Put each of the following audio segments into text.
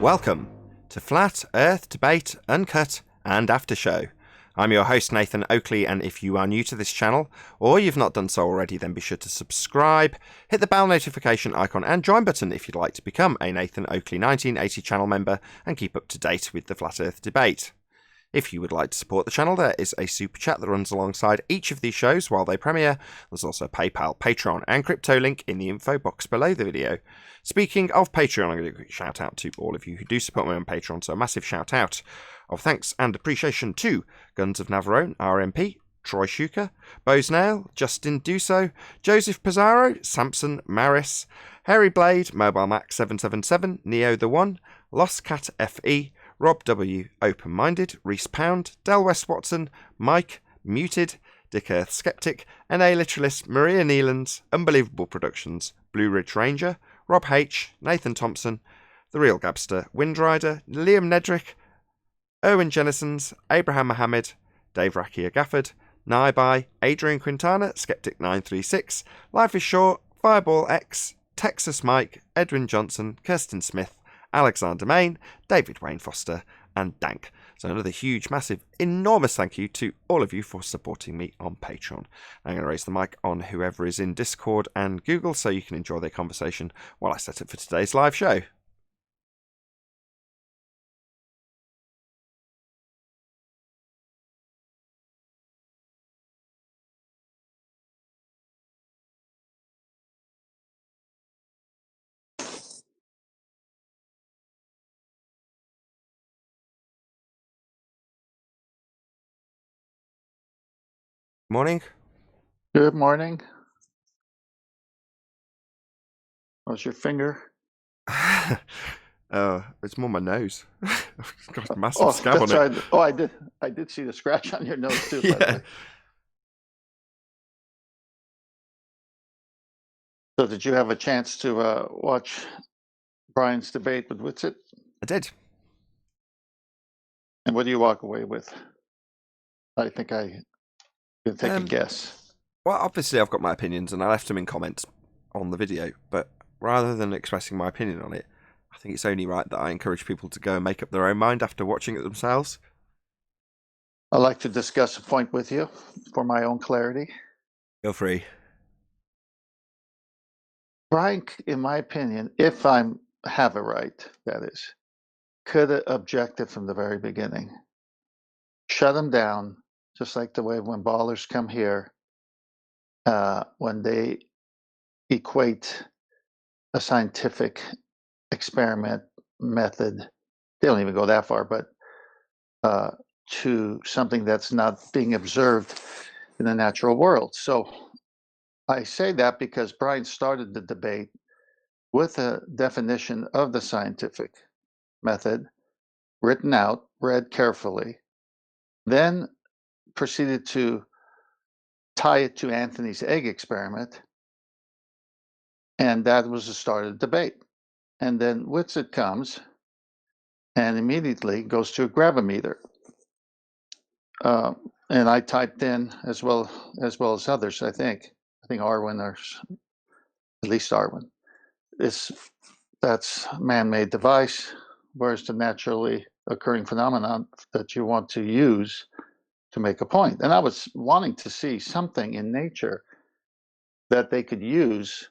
Welcome to Flat Earth Debate, Uncut and After Show. I'm your host Nathan Oakley, and if you are new to this channel, or you've not done so already, then be sure to subscribe, hit the bell notification icon and join button if you'd like to become a Nathan Oakley 1980 channel member and keep up to date with the Flat Earth Debate. If you would like to support the channel, there is a super chat that runs alongside each of these shows while they premiere. There's also PayPal, Patreon, and crypto link in the info box below the video. Speaking of Patreon, I'm going to do a quick shout out to all of you who do support me on Patreon, so a massive shout out of thanks and appreciation to Guns of Navarone, RMP, Troy Shuker, Bosnail, Justin Duso, Joseph Pizarro, Samson Maris, Harry Blade, Mobile Mac 777, Neo the One, Lost Cat FE, Rob W, Open Minded, Reese Pound, Del West Watson, Mike, Muted, Dick Earth Skeptic, NA Literalist, Maria Neelands, Unbelievable Productions, Blue Ridge Ranger, Rob H, Nathan Thompson, The Real Gabster, Windrider, Liam Nedrick, Erwin Jennisons, Abraham Mohammed, Dave Rakia Gafford, Naibai, Adrian Quintana, Skeptic 936, Life is Short, Fireball X, Texas Mike, Edwin Johnson, Kirsten Smith, Alexander Main, David Wayne Foster, and Dank. So another huge, massive, enormous thank you to all of you for supporting me on Patreon. I'm going to raise the mic on whoever is in Discord and Google so you can enjoy their conversation while I set up for today's live show. Morning. Good morning. How's your finger? It's more my nose. I've got a massive scab on it. Right. I did see the scratch on your nose too. Yeah. So did you have a chance to watch Brian's debate with Whitsitt? I did. And what do you walk away with? I think I can take a guess. Well, obviously I've got my opinions and I left them in comments on the video, but rather than expressing my opinion on it, I think it's only right that I encourage people to go and make up their own mind after watching it themselves. I'd like to discuss a point with you for my own clarity. Feel free. Brian, in my opinion, if I have it right, that is, could have objected from the very beginning. Shut him down, just like the way when ballers come here, when they equate a scientific experiment method, they don't even go that far, but to something that's not being observed in the natural world. So I say that because Brian started the debate with a definition of the scientific method, written out, read carefully, then proceeded to tie it to Anthony's egg experiment, and that was the start of the debate. And then Whitsitt comes and immediately goes to a gravimeter. And I typed in as well as others, I think Arwin, or at least Arwin, that's a man-made device, whereas the naturally occurring phenomenon that you want to use to make a point. And I was wanting to see something in nature that they could use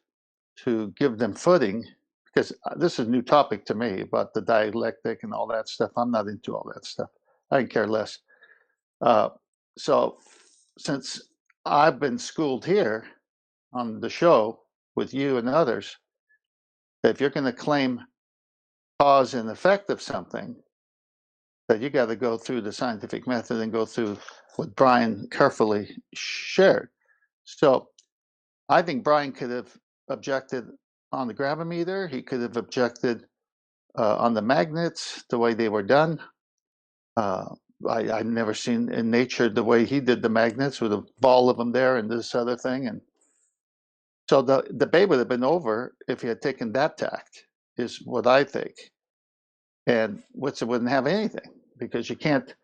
to give them footing, because this is a new topic to me about the dialectic and all that stuff. I'm not into all that stuff. I can care less. So since I've been schooled here on the show with you and others, that if you're going to claim cause and effect of something, that you got to go through the scientific method and go through what Brian carefully shared. So I think Brian could have objected on the gravimeter. He could have objected on the magnets, the way they were done. I've never seen in nature the way he did the magnets with a ball of them there and this other thing. And so the debate would have been over if he had taken that tact, is what I think. And Whitsitt wouldn't have anything, because you can't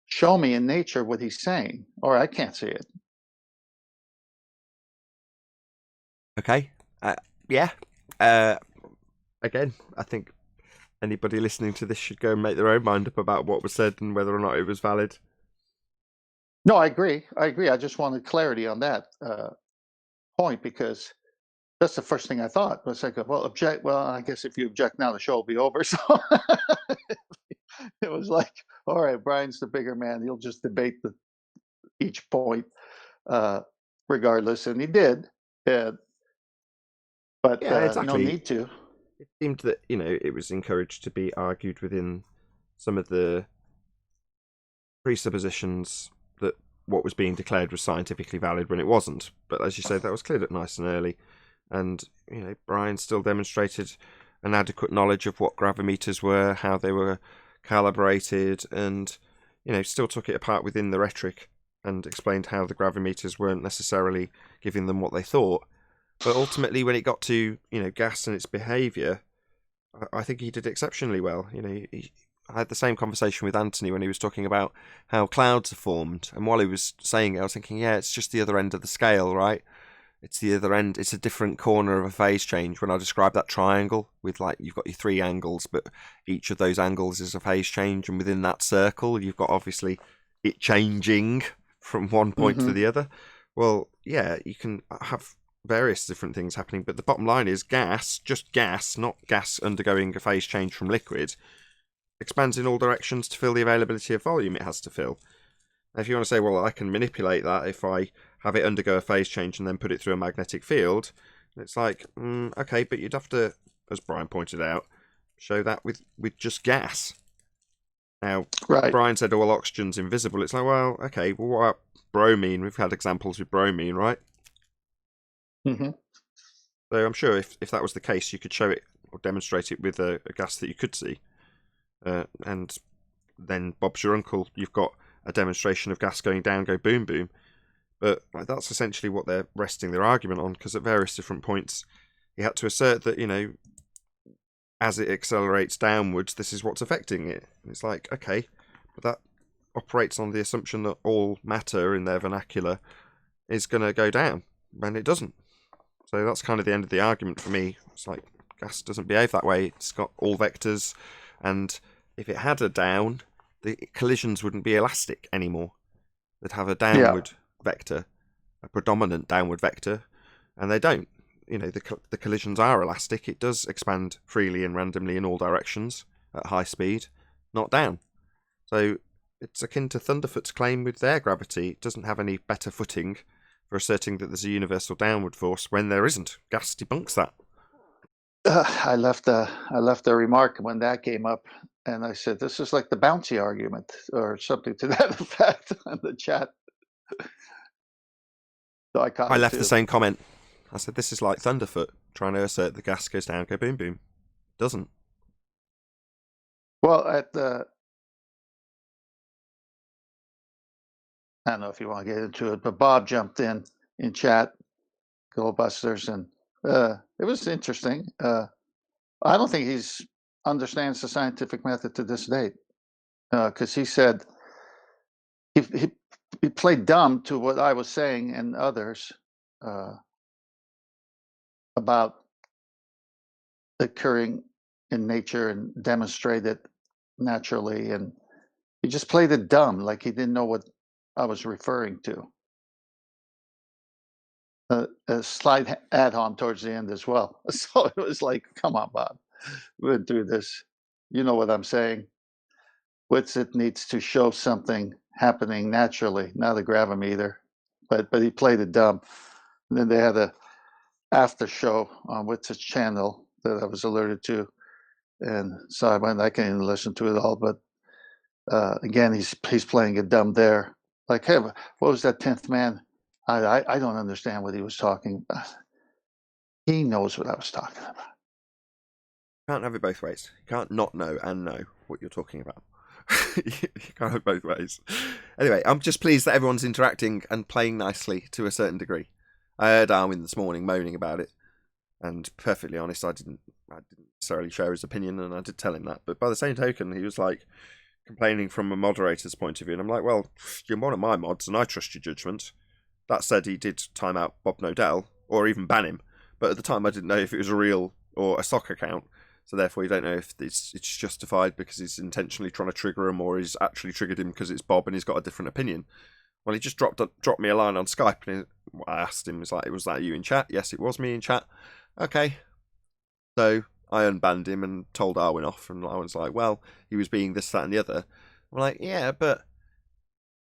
show me in nature what he's saying, or I can't see it. Okay. Yeah. Again, I think anybody listening to this should go and make their own mind up about what was said and whether or not it was valid. No, I agree. I just wanted clarity on that point, because that's the first thing I thought. Was like, well, object. Well, I guess if you object now, the show will be over. So it was like, all right, Brian's the bigger man. He'll just debate each point regardless, and he did. But Yeah, exactly. no need to. It seemed that, it was encouraged to be argued within some of the presuppositions that what was being declared was scientifically valid when it wasn't. But as you say, that was cleared up nice and early. And, Brian still demonstrated an adequate knowledge of what gravimeters were, how they were calibrated, and, still took it apart within the rhetoric and explained how the gravimeters weren't necessarily giving them what they thought. But ultimately, when it got to, gas and its behaviour, I think he did exceptionally well. I had the same conversation with Anthony when he was talking about how clouds are formed. And while he was saying it, I was thinking, yeah, it's just the other end of the scale, right? It's the other end. It's a different corner of a phase change. When I describe that triangle with, you've got your three angles, but each of those angles is a phase change. And within that circle, you've got obviously it changing from one point to the other. Well, yeah, you can have various different things happening, but the bottom line is gas, just gas, not gas undergoing a phase change from liquid, expands in all directions to fill the availability of volume it has to fill. Now, if you want to say, well, I can manipulate that if I have it undergo a phase change and then put it through a magnetic field, it's like, okay, but you'd have to, as Brian pointed out, show that with just gas. Now, right. Brian said, well, oxygen's invisible. It's like, well, okay, well, what about bromine? We've had examples with bromine, right? Mm-hmm. So I'm sure if that was the case, you could show it or demonstrate it with a gas that you could see. And then Bob's your uncle, you've got a demonstration of gas going down, go boom, boom. But that's essentially what they're resting their argument on, because at various different points, he had to assert that, as it accelerates downwards, this is what's affecting it. And it's like, okay, but that operates on the assumption that all matter in their vernacular is going to go down, and it doesn't. So that's kind of the end of the argument for me. It's like, gas doesn't behave that way. It's got all vectors, and if it had a down, the collisions wouldn't be elastic anymore. They'd have a downward vector, a predominant downward vector, and they don't. The collisions are elastic. It does expand freely and randomly in all directions at high speed, not down. So it's akin to Thunderfoot's claim with their gravity. It doesn't have any better footing for asserting that there's a universal downward force when there isn't. Gas debunks that. I left a remark when that came up, and I said, this is like the bouncy argument or something to that effect on the chat. So I left the same comment. I said, this is like Thunderfoot trying to assert the gas goes down, go boom, boom. Doesn't. Well, I don't know if you want to get into it, but Bob jumped in chat, Goldbusters, and it was interesting. I don't think he understands the scientific method to this date, because he said he played dumb to what I was saying and others about occurring in nature and demonstrated naturally, and he just played it dumb, like he didn't know what I was referring to. A slight add-on towards the end as well. So it was like, come on, Bob, we went through this. You know what I'm saying? Witsit needs to show something happening naturally, not a gravimeter. But he played it dumb. And then they had a after show on Witsit's channel that I was alerted to, and so I went. I can't even listen to it all, but again, he's playing it dumb there. Like, hey, what was that 10th man? I don't understand what he was talking about. He knows what I was talking about. You can't have it both ways. You can't not know and know what you're talking about. You can't have it both ways. Anyway, I'm just pleased that everyone's interacting and playing nicely to a certain degree. I heard Arwin this morning moaning about it, and perfectly honest, I didn't necessarily share his opinion, and I did tell him that. But by the same token, he was like complaining from a moderator's point of view, and I'm like, well, you're one of my mods, and I trust your judgment. That said, he did time out Bob Nodell, or even ban him, but at the time I didn't know if it was a real or a sock account. So therefore, you don't know if it's justified because he's intentionally trying to trigger him, or he's actually triggered him because it's Bob and he's got a different opinion. Well, he just dropped me a line on Skype, and I asked him, "Was that you in chat?" Yes, it was me in chat. Okay, so I unbanned him and told Arwen off, and I was like, "Well, he was being this, that, and the other." I'm like, "Yeah, but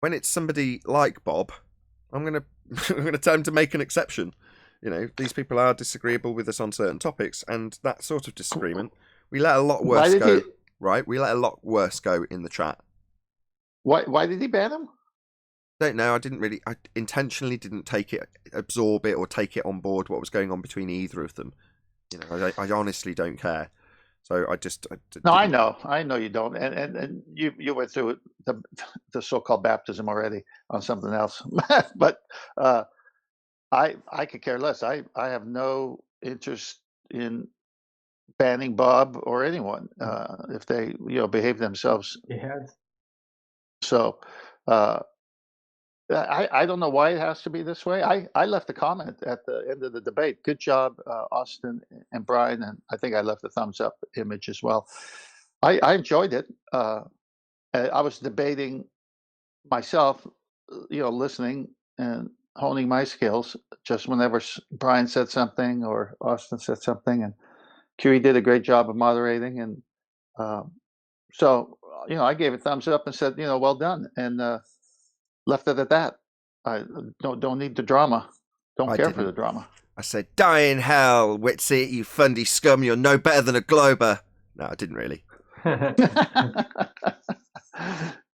when it's somebody like Bob, I'm gonna tell him to make an exception. You know, these people are disagreeable with us on certain topics, and that sort of disagreement, we let a lot worse go. Right? We let a lot worse go in the chat. Why did he ban him? Don't know. I intentionally didn't absorb it, or take it on board what was going on between either of them. You know, I honestly don't care. So No, I know you don't, and you went through the so-called baptism already on something else, but I could care less. I have no interest in banning Bob or anyone if they behave themselves. Yeah. So I don't know why it has to be this way. I left a comment at the end of the debate. Good job, Austin and Brian, and I think I left a thumbs up image as well. I enjoyed it. I was debating myself, listening and honing my skills. Just whenever Brian said something or Austin said something, and QE did a great job of moderating, and so I gave it thumbs up and said, well done, and left it at that. I don't need the drama. Don't care for the drama. I said, "Die in hell, Witsit, you fundy scum. You're no better than a Glober." No, I didn't really.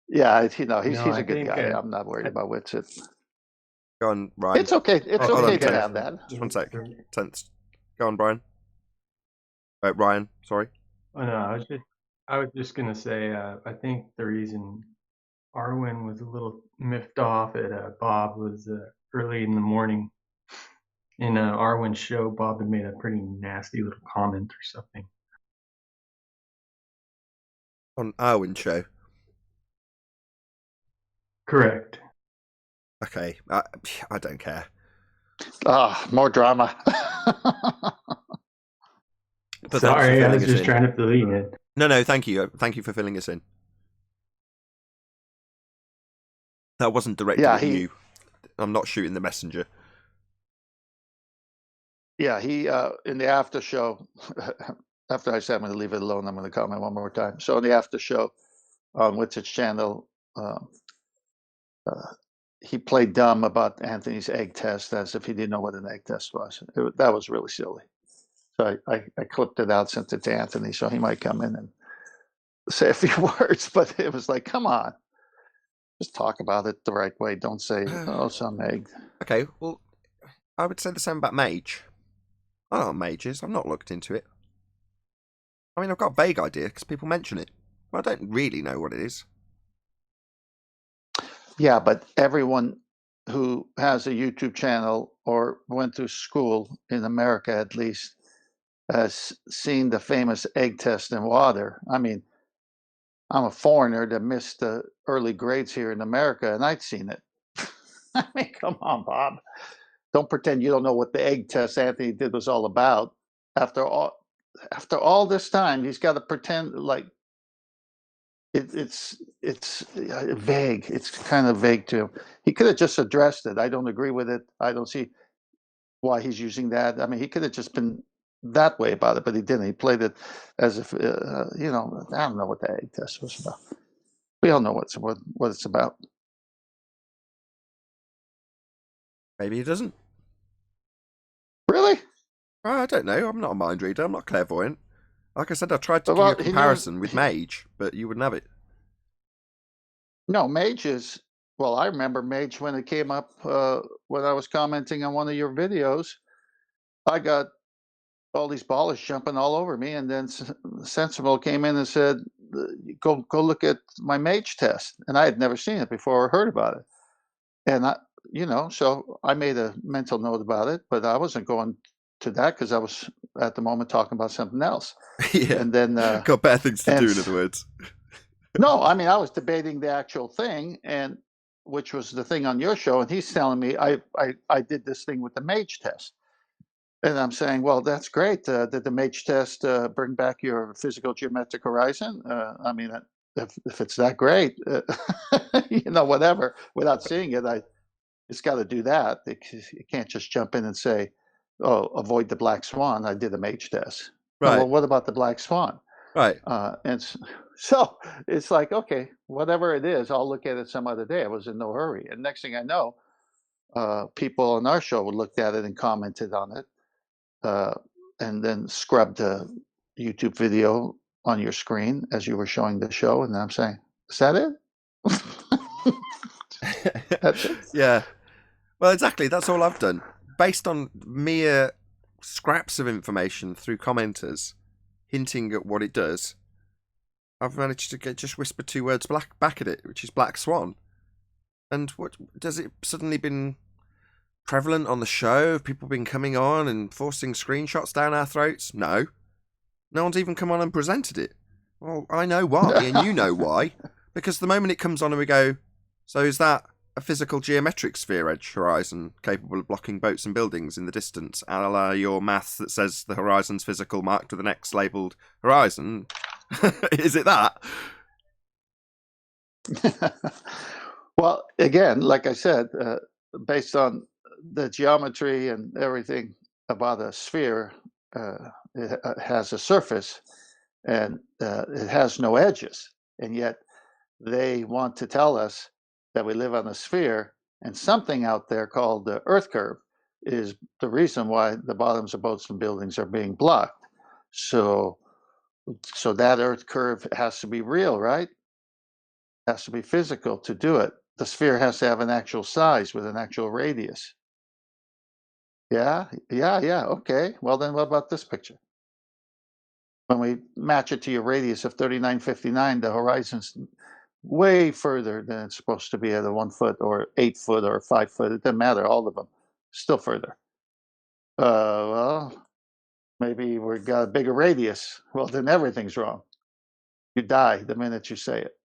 Yeah, he's a good guy. I'm not worried about Witsit. Go on, Ryan. It's okay. It's okay to have that. Just 1 sec. Tense. Go on, Brian. Ryan, sorry. Oh no, I was just gonna say I think the reason Arwen was a little miffed off at Bob was early in the morning in Arwen's show. Bob had made a pretty nasty little comment or something on Arwen's show. Correct. Okay, I don't care. More drama. But sorry, I was just trying to fill you in. No, thank you. Thank you for filling us in. That wasn't directed at you. I'm not shooting the messenger. Yeah, he in the after show, after I said I'm going to leave it alone, I'm going to comment one more time. So in the after show on Witsit's channel, he played dumb about Anthony's egg test as if he didn't know what an egg test was. That was really silly. So I clipped it out, sent it to Anthony, so he might come in and say a few words. But it was like, come on. Just talk about it the right way. Don't say, some egg. Okay, well, I would say the same about mage. I don't know what mage is. I've not looked into it. I mean, I've got a vague idea because people mention it. But I don't really know what it is. Yeah, but everyone who has a YouTube channel or went to school, in America at least, has seen the famous egg test in water. I mean, I'm a foreigner that missed the early grades here in America, and I'd seen it. I mean, come on, Bob. Don't pretend you don't know what the egg test Anthony did was all about. After all this time, he's got to pretend like it's vague. It's kind of vague to him. He could have just addressed it. I don't agree with it. I don't see why he's using that. I mean, he could have just been that way about it, but he didn't. He played it as if, I don't know what the egg test was about. We all know what it's about. Maybe he doesn't. Really? I don't know. I'm not a mind reader. I'm not clairvoyant. Like I said, I tried to give you a comparison with mage, but you wouldn't have it. No, mage is... Well, I remember mage when it came up when I was commenting on one of your videos. I got all these ballers jumping all over me, and then Sensible came in and said, go look at my mage test. And I had never seen it before or heard about it. And so I made a mental note about it, but I wasn't going to that because I was at the moment talking about something else. Yeah. And then got better things to do, in other words. No, I mean, I was debating the actual thing, and which was the thing on your show, and he's telling me I did this thing with the mage test. And I'm saying, well, that's great. Did the mage test bring back your physical geometric horizon? I mean, if it's that great, whatever, without seeing it, it's got to do that. You can't just jump in and say, oh, avoid the black swan. I did a mage test. Right. Oh, well, what about the black swan? Right. So it's like, okay, whatever it is, I'll look at it some other day. I was in no hurry. And next thing I know, people on our show looked at it and commented on it, and then scrubbed the YouTube video on your screen as you were showing the show. And then I'm saying, is that it? That's it? Yeah. Well, exactly. That's all I've done. Based on mere scraps of information through commenters hinting at what it does, I've managed to just whisper 2 words back at it, which is black swan. And what does it suddenly been prevalent on the show? Have people been coming on and forcing screenshots down our throats? No. No one's even come on and presented it. Well, I know why, and you know why. Because the moment it comes on and we go, so is that a physical geometric sphere edge horizon capable of blocking boats and buildings in the distance, a la your maths that says the horizon's physical marked with an X labelled horizon? Is it that? Well, again, like I said, based on the geometry and everything about a sphere, it has a surface and it has no edges. And yet they want to tell us that we live on a sphere, and something out there called the Earth curve is the reason why the bottoms of boats and buildings are being blocked. So that Earth curve has to be real, right? Has to be physical to do it. The sphere has to have an actual size with an actual radius. Yeah. Okay. Well, then what about this picture? When we match it to your radius of 3959, the horizon's way further than it's supposed to be at a 1 foot or 8 foot or 5 foot. It doesn't matter. All of them still further. Well, maybe we've got a bigger radius. Well, then everything's wrong. You die the minute you say it.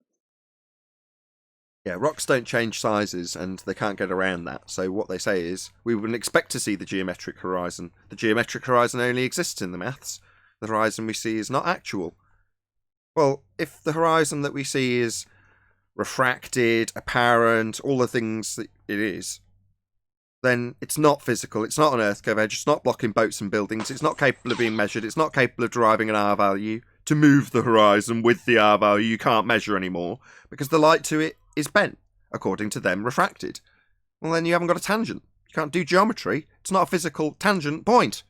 Yeah, rocks don't change sizes and they can't get around that. So what they say is, we wouldn't expect to see the geometric horizon. The geometric horizon only exists in the maths. The horizon we see is not actual. Well, if the horizon that we see is refracted, apparent, all the things that it is, then it's not physical, it's not an Earth curve edge, it's not blocking boats and buildings, it's not capable of being measured, it's not capable of deriving an R value. To move the horizon with the R value, you can't measure anymore, because the light to it is bent, according to them, refracted. Well, then you haven't got a tangent. You can't do geometry. It's not a physical tangent point.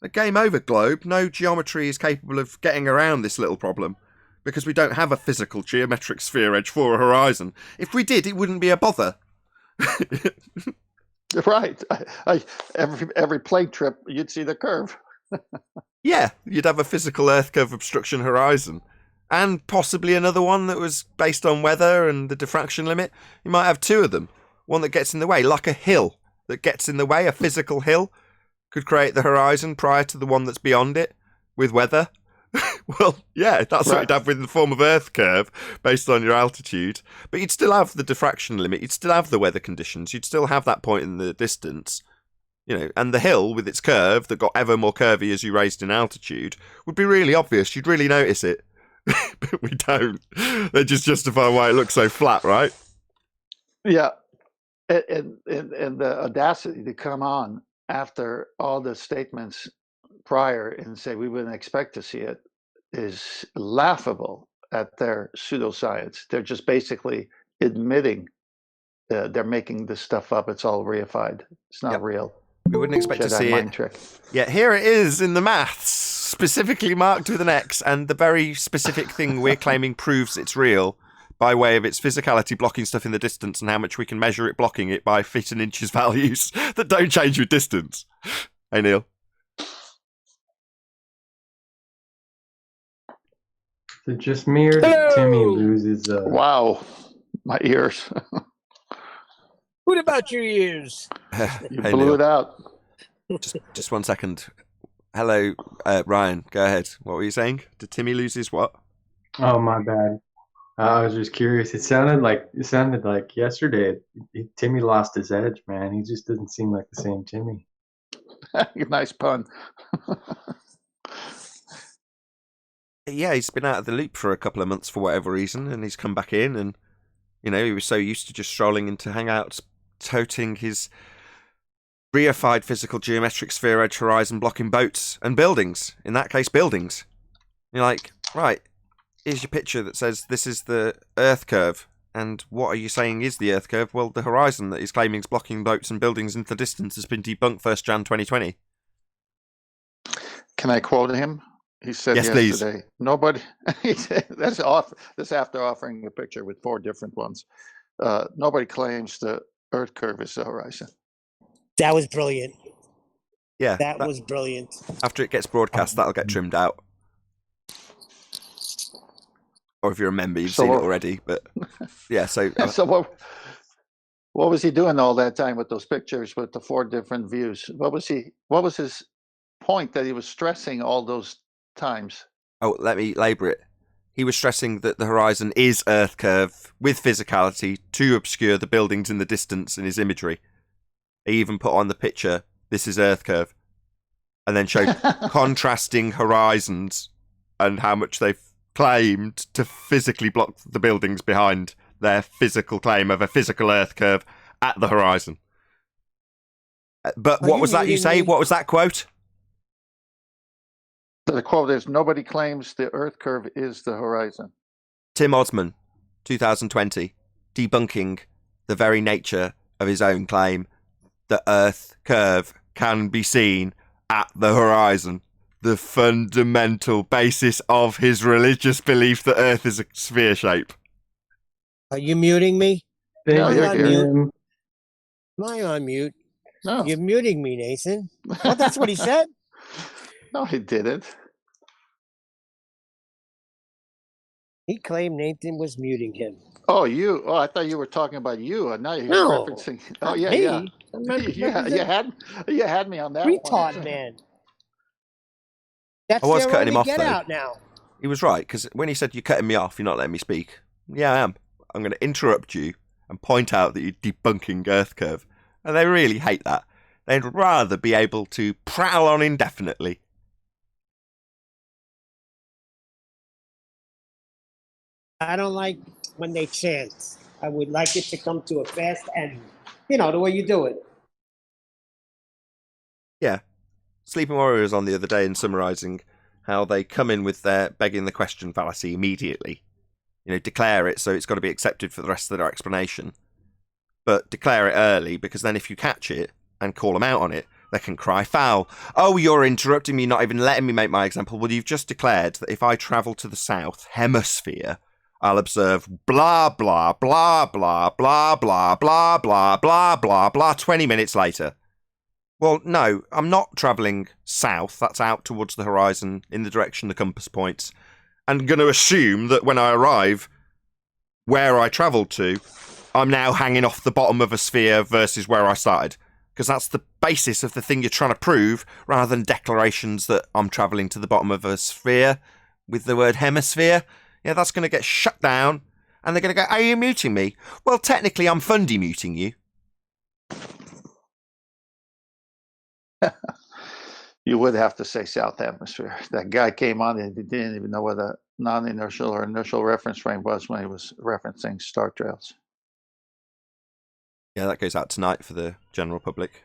A game over, globe. No geometry is capable of getting around this little problem, because we don't have a physical geometric sphere edge for a horizon. If we did, it wouldn't be a bother. Right. Every plane trip, you'd see the curve. Yeah, you'd have a physical Earth curve obstruction horizon. And possibly another one that was based on weather and the diffraction limit. You might have 2 of them. One that gets in the way, like a hill that gets in the way, a physical hill, could create the horizon prior to the one that's beyond it with weather. Well, yeah, that's what you'd have with the form of Earth curve based on your altitude. But you'd still have the diffraction limit. You'd still have the weather conditions. You'd still have that point in the distance. And the hill with its curve that got ever more curvy as you raised in altitude would be really obvious. You'd really notice it. But we don't. They just justify why it looks so flat, right? Yeah. And the audacity to come on after all the statements prior and say we wouldn't expect to see it is laughable at their pseudoscience. They're just basically admitting they're making this stuff up. It's all reified. It's not real. We wouldn't expect to Jedi see mind it. Trick. Yeah, here it is in the maths, specifically marked with an X, and the very specific thing we're claiming proves it's real by way of its physicality blocking stuff in the distance and how much we can measure it blocking it by feet and inches values that don't change with distance. Hey, Neil. Is it just me or did Timmy lose his... Wow, my ears. What about your ears? You Hey, blew Neil. it out. Just 1 second. Hello, Ryan. Go ahead. What were you saying? Did Timmy lose his what? Oh, my bad. I was just curious. It sounded like yesterday. Timmy lost his edge, man. He just doesn't seem like the same Timmy. Nice pun. Yeah, he's been out of the loop for a couple of months for whatever reason, and he's come back in, and he was so used to just strolling into hangouts, toting his reified physical geometric sphere edge horizon blocking boats and buildings. In that case, buildings. You're like, right, here's your picture that says this is the Earth curve. And what are you saying is the Earth curve? Well, the horizon that he's claiming is blocking boats and buildings into the distance has been debunked 1st Jan 2020. Can I quote him? He said yes, yesterday, please. Nobody, he said, that's after offering a picture with 4 different ones. Nobody claims the Earth curve is the horizon. That was brilliant. Yeah. That was brilliant. After it gets broadcast, that'll get trimmed out. Or if you're a member, you've seen it already. But yeah, so... so what was he doing all that time with those pictures with the 4 different views? What was his point that he was stressing all those times? Oh, let me labour it. He was stressing that the horizon is Earth curve with physicality to obscure the buildings in the distance in his imagery. He even put on the picture, this is Earth curve, and then showed contrasting horizons and how much they've claimed to physically block the buildings behind their physical claim of a physical Earth curve at the horizon. But what was that you say? What was that quote? The quote is, nobody claims the Earth curve is the horizon. Tim Osman, 2020, debunking the very nature of his own claim. The Earth curve can be seen at the horizon. The fundamental basis of his religious belief that Earth is a sphere shape. Are you muting me? No, you're here. Am I on mute? No. You're muting me, Nathan. Well, that's what he said. No, he didn't. He claimed Nathan was muting him. Oh, you. Oh, I thought you were talking about you. And now you're referencing. Oh, yeah, me. yeah. You had me on that retard one. Man. That's I was their cutting him only off, get though. out now. He was right, because when he said, you're cutting me off, you're not letting me speak. Yeah, I am. I'm going to interrupt you and point out that you're debunking Earth curve. And they really hate that. They'd rather be able to prowl on indefinitely. I don't like when they chant. I would like it to come to a fast end. You know, the way you do it. Yeah. Sleeping Warrior was on the other day and summarising how they come in with their begging the question fallacy immediately. Declare it so it's got to be accepted for the rest of their explanation. But declare it early, because then if you catch it and call them out on it, they can cry foul. Oh, you're interrupting me, not even letting me make my example. Well, you've just declared that if I travel to the south hemisphere, I'll observe blah, blah, blah, blah, blah, blah, blah, blah, blah, blah, blah, 20 minutes later. Well, no, I'm not travelling south. That's out towards the horizon in the direction the compass points. And going to assume that when I arrive where I travelled to, I'm now hanging off the bottom of a sphere versus where I started. Because that's the basis of the thing you're trying to prove, rather than declarations that I'm travelling to the bottom of a sphere with the word hemisphere. Yeah, that's going to get shut down. And they're going to go, are you muting me? Well, technically, I'm fundy muting you. You would have to say South Hemisphere. That guy came on and he didn't even know what a non-inertial or inertial reference frame was when he was referencing star trails. Yeah, that goes out tonight for the general public.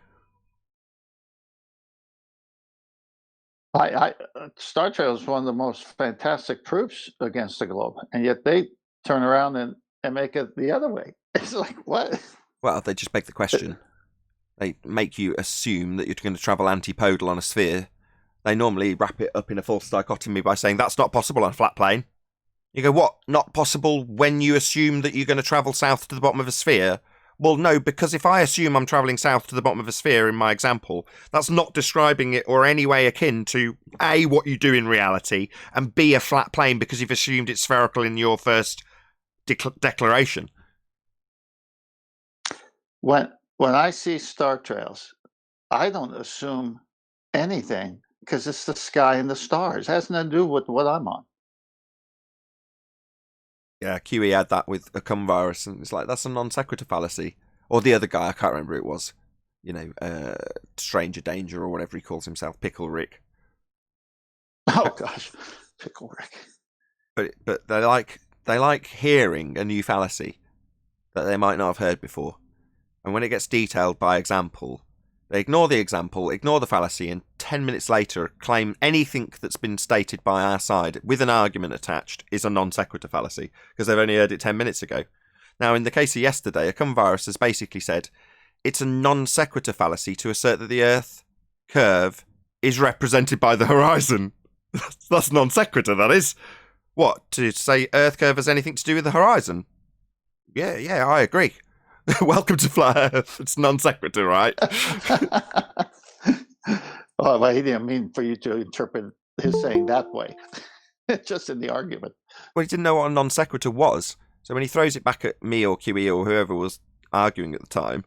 Star Trails is one of the most fantastic proofs against the globe, and yet they turn around and make it the other way. It's like, what? Well, they just beg the question. They make you assume that you're going to travel antipodal on a sphere. They normally wrap it up in a false dichotomy by saying that's not possible on a flat plane. You go, what? Not possible when you assume that you're going to travel south to the bottom of a sphere? Well, no, because if I assume I'm travelling south to the bottom of a sphere in my example, that's not describing it or any way akin to A, what you do in reality, and B, a flat plane because you've assumed it's spherical in your first declaration. When I see star trails, I don't assume anything because it's the sky and the stars. It has nothing to do with what I'm on. Yeah, QE had that with a cum virus, and it's like, that's a non sequitur fallacy. Or the other guy, I can't remember who it was. Stranger Danger or whatever he calls himself, Pickle Rick. Oh gosh, Pickle Rick. But they like hearing a new fallacy that they might not have heard before, and when it gets detailed by example, they ignore the example, ignore the fallacy, and 10 minutes later claim anything that's been stated by our side with an argument attached is a non sequitur fallacy because they've only heard it 10 minutes ago. Now, in the case of yesterday, a virus has basically said it's a non sequitur fallacy to assert that the Earth curve is represented by the horizon. That's non sequitur, that is. What, to say Earth curve has anything to do with the horizon? Yeah, I agree. Welcome to Flat Earth. It's non sequitur, right? Oh, well, he didn't mean for you to interpret his saying that way. Just in the argument. Well, he didn't know what a non sequitur was. So when he throws it back at me or QE or whoever was arguing at the time,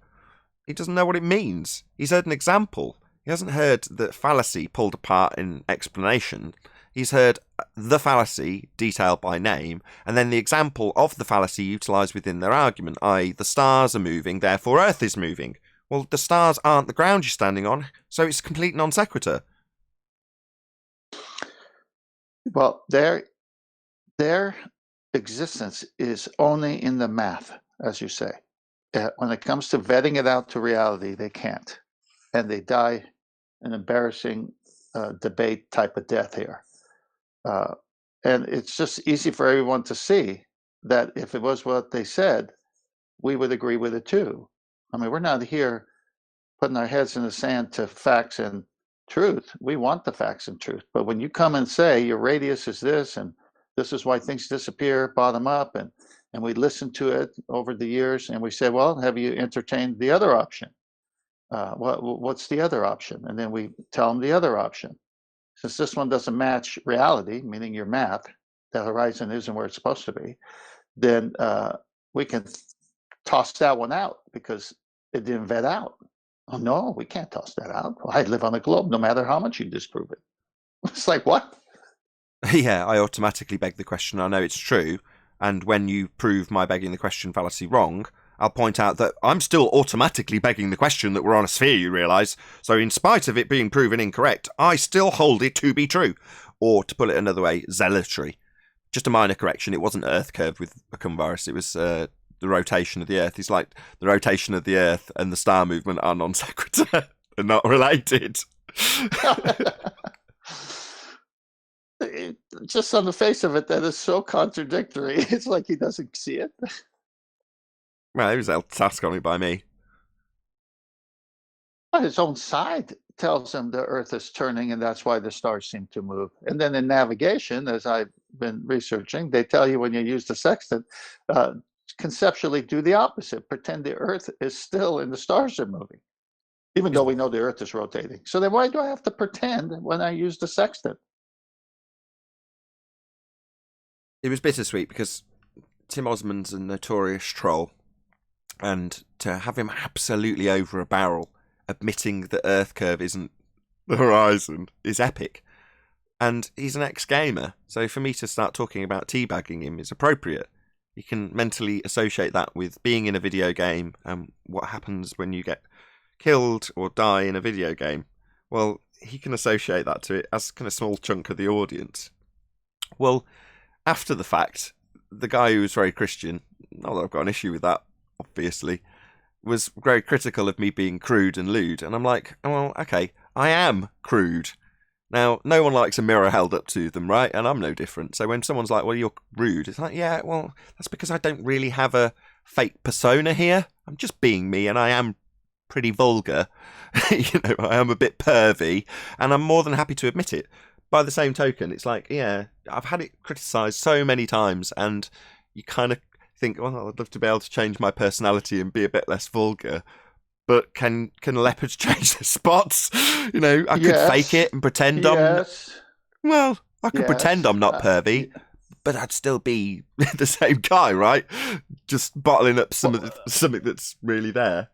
he doesn't know what it means. He's heard an example. He hasn't heard the fallacy pulled apart in explanation. He's heard the fallacy detailed by name, and then the example of the fallacy utilised within their argument, i.e. the stars are moving, therefore Earth is moving. Well, the stars aren't the ground you're standing on, so it's complete non sequitur. Well, their existence is only in the math, as you say. When it comes to vetting it out to reality, they can't. And they die an embarrassing debate type of death here. And it's just easy for everyone to see that if it was what they said, we would agree with it too. I mean, we're not here putting our heads in the sand to facts and truth. We want the facts and truth. But when you come and say your radius is this, and this is why things disappear bottom up, and we listen to it over the years, and we say, well, have you entertained the other option? What's the other option? And then we tell them the other option. Since this one doesn't match reality, meaning your math, the horizon isn't where it's supposed to be, then we can toss that one out because it didn't vet out. Oh, no, we can't toss that out. I live on a globe no matter how much you disprove it. It's like, what? Yeah, I automatically beg the question. I know it's true. And when you prove my begging the question fallacy wrong, I'll point out that I'm still automatically begging the question that we're on a sphere, you realise. So in spite of it being proven incorrect, I still hold it to be true. Or, to put it another way, zealotry. Just a minor correction. It wasn't Earth curved with a virus. It was the rotation of the Earth. It's like the rotation of the Earth and the star movement are non sequitur. They're not related. Just on the face of it, that is so contradictory. It's like he doesn't see it. Well, it was a task on it by me. But his own side tells him the Earth is turning, and that's why the stars seem to move. And then in navigation, as I've been researching, they tell you when you use the sextant, conceptually do the opposite. Pretend the Earth is still and the stars are moving, even though we know the Earth is rotating. So then why do I have to pretend when I use the sextant? It was bittersweet because Tim Osmond's a notorious troll, and to have him absolutely over a barrel admitting that Earth curve isn't the horizon is epic. And he's an ex-gamer, so for me to start talking about teabagging him is appropriate. You can mentally associate that with being in a video game and what happens when you get killed or die in a video game. Well, he can associate that to it as kind of small chunk of the audience. Well, after the fact, the guy who was very Christian, not that I've got an issue with that, obviously, was very critical of me being crude and lewd. And I'm like, well, okay, I am crude. Now, no one likes a mirror held up to them, right? And I'm no different. So when someone's like, well, you're rude, it's like, yeah, well, that's because I don't really have a fake persona here. I'm just being me, and I am pretty vulgar. I am a bit pervy, and I'm more than happy to admit it. By the same token, it's like, yeah, I've had it criticised so many times, and you kind of think, well, I'd love to be able to change my personality and be a bit less vulgar. But can leopards change their spots? I could fake it and pretend I'm... Well, I could pretend I'm not pervy, but I'd still be the same guy, right? Just bottling up something that's really there.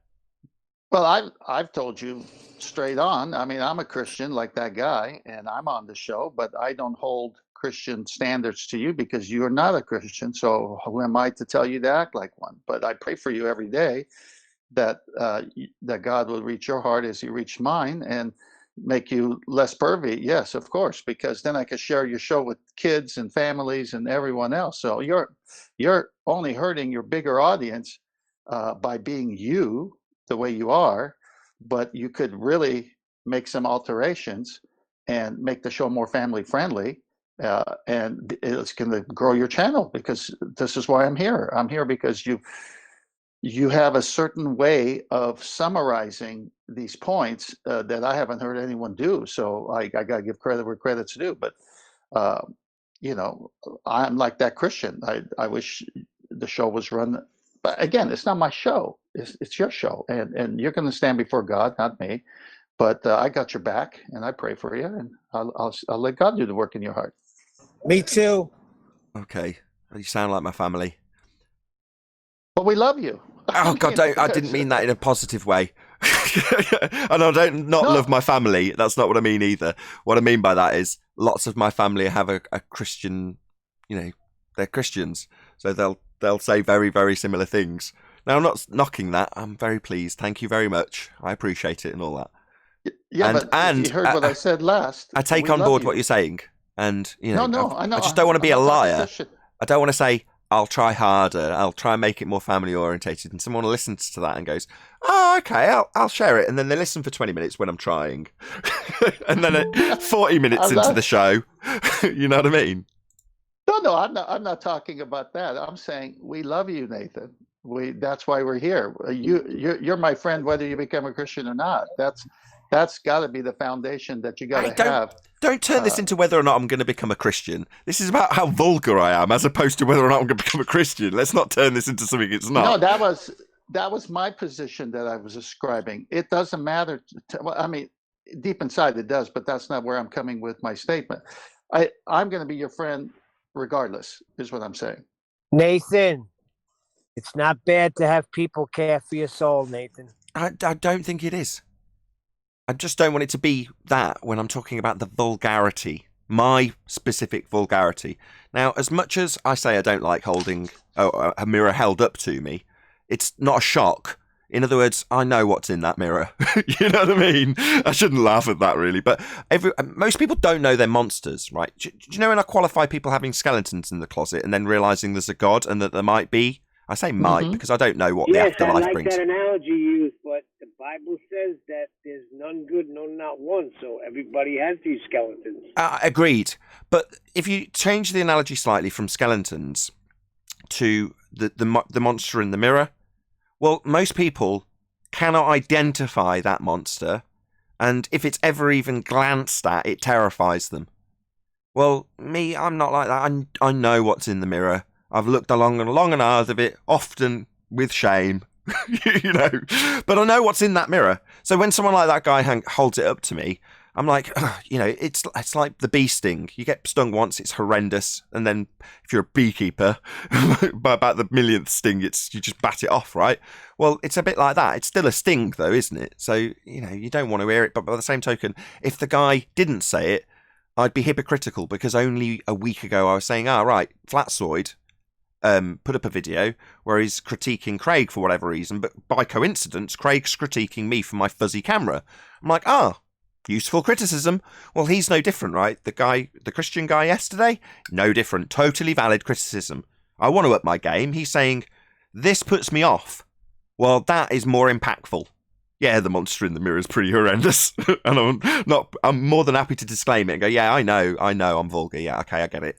Well, I've told you straight on. I mean, I'm a Christian like that guy, and I'm on the show, but I don't hold Christian standards to you because you're not a Christian. So who am I to tell you to act like one? But I pray for you every day. that that God will reach your heart as He reached mine and make you less pervy. Yes, of course, because then I could share your show with kids and families and everyone else. So you're only hurting your bigger audience by being you the way you are, but you could really make some alterations and make the show more family friendly. And it's going to grow your channel, because this is why I'm here. I'm here because you have a certain way of summarizing these points that I haven't heard anyone do. So I got to give credit where credit's due. But, you know, I'm like that Christian. I wish the show was run. But again, it's not my show. It's your show. And you're going to stand before God, not me. But I got your back, and I pray for you. And I'll let God do the work in your heart. Me too. Okay. You sound like my family. Well, we love you. Oh God, I didn't mean that in a positive way. And I don't not love my family. That's not what I mean either. What I mean by that is lots of my family have a Christian, you know, they're Christians, so they'll say very, very similar things. Now, I'm not knocking that. I'm very pleased. Thank you very much. I appreciate it and all that. Yeah, but you heard what I said last. I take on board what you're saying, and you know, I know. I just don't want to be a liar. Opposition. I don't want to say I'll try harder. I'll try and make it more family orientated. And someone listens to that and goes, "Oh, okay, I'll share it." And then they listen for 20 minutes when I'm trying, and then at 40 minutes into the show, you know what I mean? No, I'm not talking about that. I'm saying we love you, Nathan. That's why we're here. You're my friend, whether you become a Christian or not. That's got to be the foundation that you got to have. Don't turn this into whether or not I'm going to become a Christian. This is about how vulgar I am, as opposed to whether or not I'm going to become a Christian. Let's not turn this into something it's not. No, that was my position that I was ascribing. It doesn't matter. Well, I mean, deep inside it does, but that's not where I'm coming with my statement. I'm going to be your friend regardless, is what I'm saying. Nathan, it's not bad to have people care for your soul, Nathan. I don't think it is. I just don't want it to be that when I'm talking about the vulgarity, my specific vulgarity. Now, as much as I say I don't like holding a mirror held up to me, it's not a shock. In other words, I know what's in that mirror. You know what I mean? I shouldn't laugh at that, really. But most people don't know they're monsters, right? Do you know when I qualify people having skeletons in the closet and then realising there's a God and that there might be? I say might because I don't know what the afterlife brings. Yes, I like that analogy you use, but the Bible says that there's none good, no, not one. So everybody has these skeletons. Agreed. But if you change the analogy slightly from skeletons to the monster in the mirror, well, most people cannot identify that monster, and if it's ever even glanced at, it terrifies them. Well, me, I'm not like that. I know what's in the mirror. I've looked long and hard of it, often with shame, you know, but I know what's in that mirror. So when someone like that guy holds it up to me, I'm like, you know, it's like the bee sting. You get stung once, it's horrendous, and then if you're a beekeeper, by about the millionth sting, you just bat it off, right? Well, it's a bit like that. It's still a sting, though, isn't it? So, you know, you don't want to hear it, but by the same token, if the guy didn't say it, I'd be hypocritical, because only a week ago I was saying, right, Flatsoid put up a video where he's critiquing Craig for whatever reason, but by coincidence, Craig's critiquing me for my fuzzy camera. I'm like, useful criticism. Well, he's no different, right? The Christian guy yesterday, no different. Totally valid criticism. I want to up my game. He's saying, this puts me off. Well, that is more impactful. Yeah, the monster in the mirror is pretty horrendous. And I'm more than happy to disclaim it and go, yeah, I know, I'm vulgar. Yeah, okay, I get it.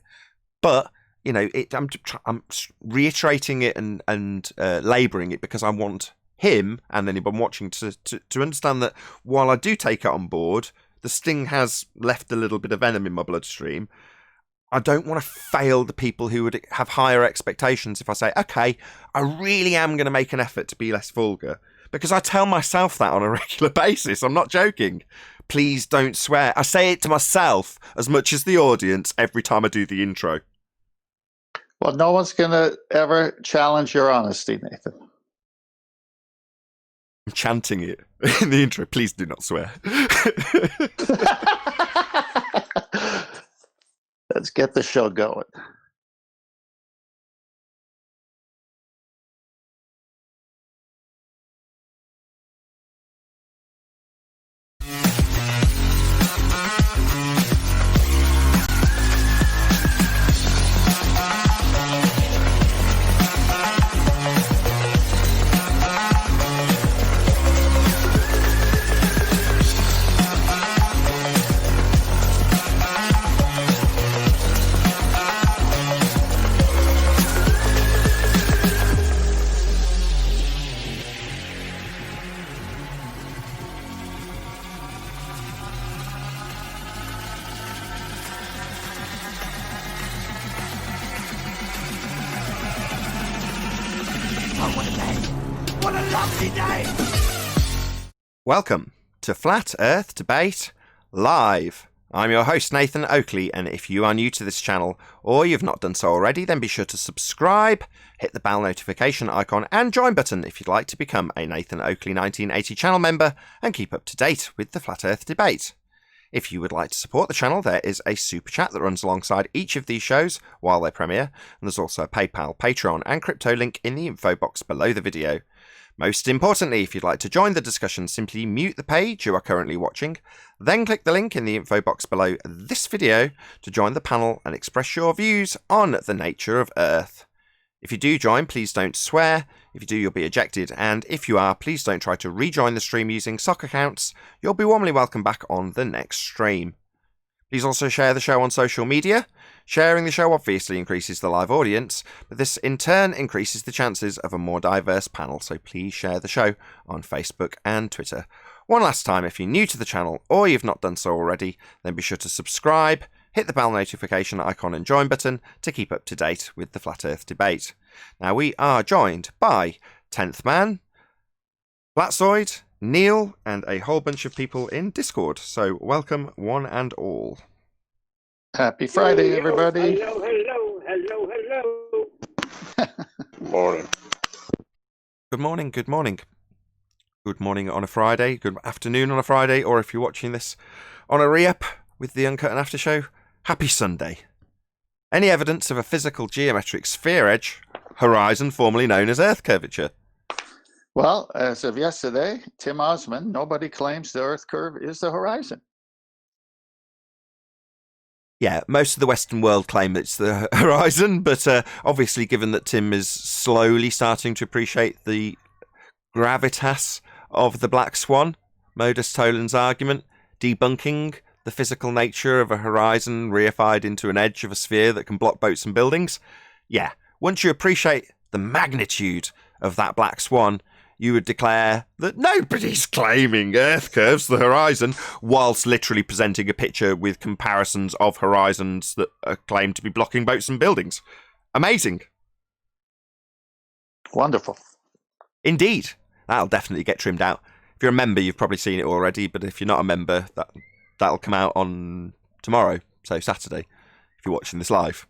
But, you know, I'm reiterating it and labouring it because I want him and anyone watching to understand that while I do take it on board, the sting has left a little bit of venom in my bloodstream. I don't want to fail the people who would have higher expectations if I say, okay, I really am going to make an effort to be less vulgar, because I tell myself that on a regular basis. I'm not joking. Please don't swear. I say it to myself as much as the audience every time I do the intro. Well, no one's going to ever challenge your honesty, Nathan. I'm chanting it in the intro. Please do not swear. Let's get the show going. What a lovely day! Welcome to Flat Earth Debate Live. I'm your host, Nathan Oakley, and if you are new to this channel, or you've not done so already, then be sure to subscribe, hit the bell notification icon, and join button if you'd like to become a Nathan Oakley 1980 channel member and keep up to date with the Flat Earth Debate. If you would like to support the channel, there is a super chat that runs alongside each of these shows while they premiere, and there's also a PayPal, Patreon, and crypto link in the info box below the video. Most importantly, if you'd like to join the discussion, simply mute the page you are currently watching, then click the link in the info box below this video to join the panel and express your views on the nature of Earth. If you do join, please don't swear. If you do, you'll be ejected, and if you are, please don't try to rejoin the stream using sock accounts. You'll be warmly welcome back on the next stream. Please also share the show on social media. Sharing the show obviously increases the live audience, but this in turn increases the chances of a more diverse panel, so please share the show on Facebook and Twitter. One last time, if you're new to the channel or you've not done so already, then be sure to subscribe, hit the bell notification icon and join button to keep up to date with the Flat Earth Debate. Now we are joined by 10th Man, Flatzoid, Neil, and a whole bunch of people in Discord, so welcome one and all. Happy Friday, everybody. Hello. Morning. Good morning, good morning. Good morning on a Friday, good afternoon on a Friday, or if you're watching this on a re-up with the Uncut and After show, happy Sunday. Any evidence of a physical geometric sphere edge, horizon formerly known as Earth curvature? Well, as of yesterday, Tim Osman, nobody claims the Earth curve is the horizon. Yeah, most of the Western world claim it's the horizon, but obviously given that Tim is slowly starting to appreciate the gravitas of the black swan, Modus Toland's argument, debunking the physical nature of a horizon reified into an edge of a sphere that can block boats and buildings. Yeah, once you appreciate the magnitude of that black swan, you would declare that nobody's claiming Earth curves the horizon, whilst literally presenting a picture with comparisons of horizons that are claimed to be blocking boats and buildings. Amazing. Wonderful. Indeed. That'll definitely get trimmed out. If you're a member, you've probably seen it already, but if you're not a member, that'll come out on tomorrow, so Saturday, if you're watching this live.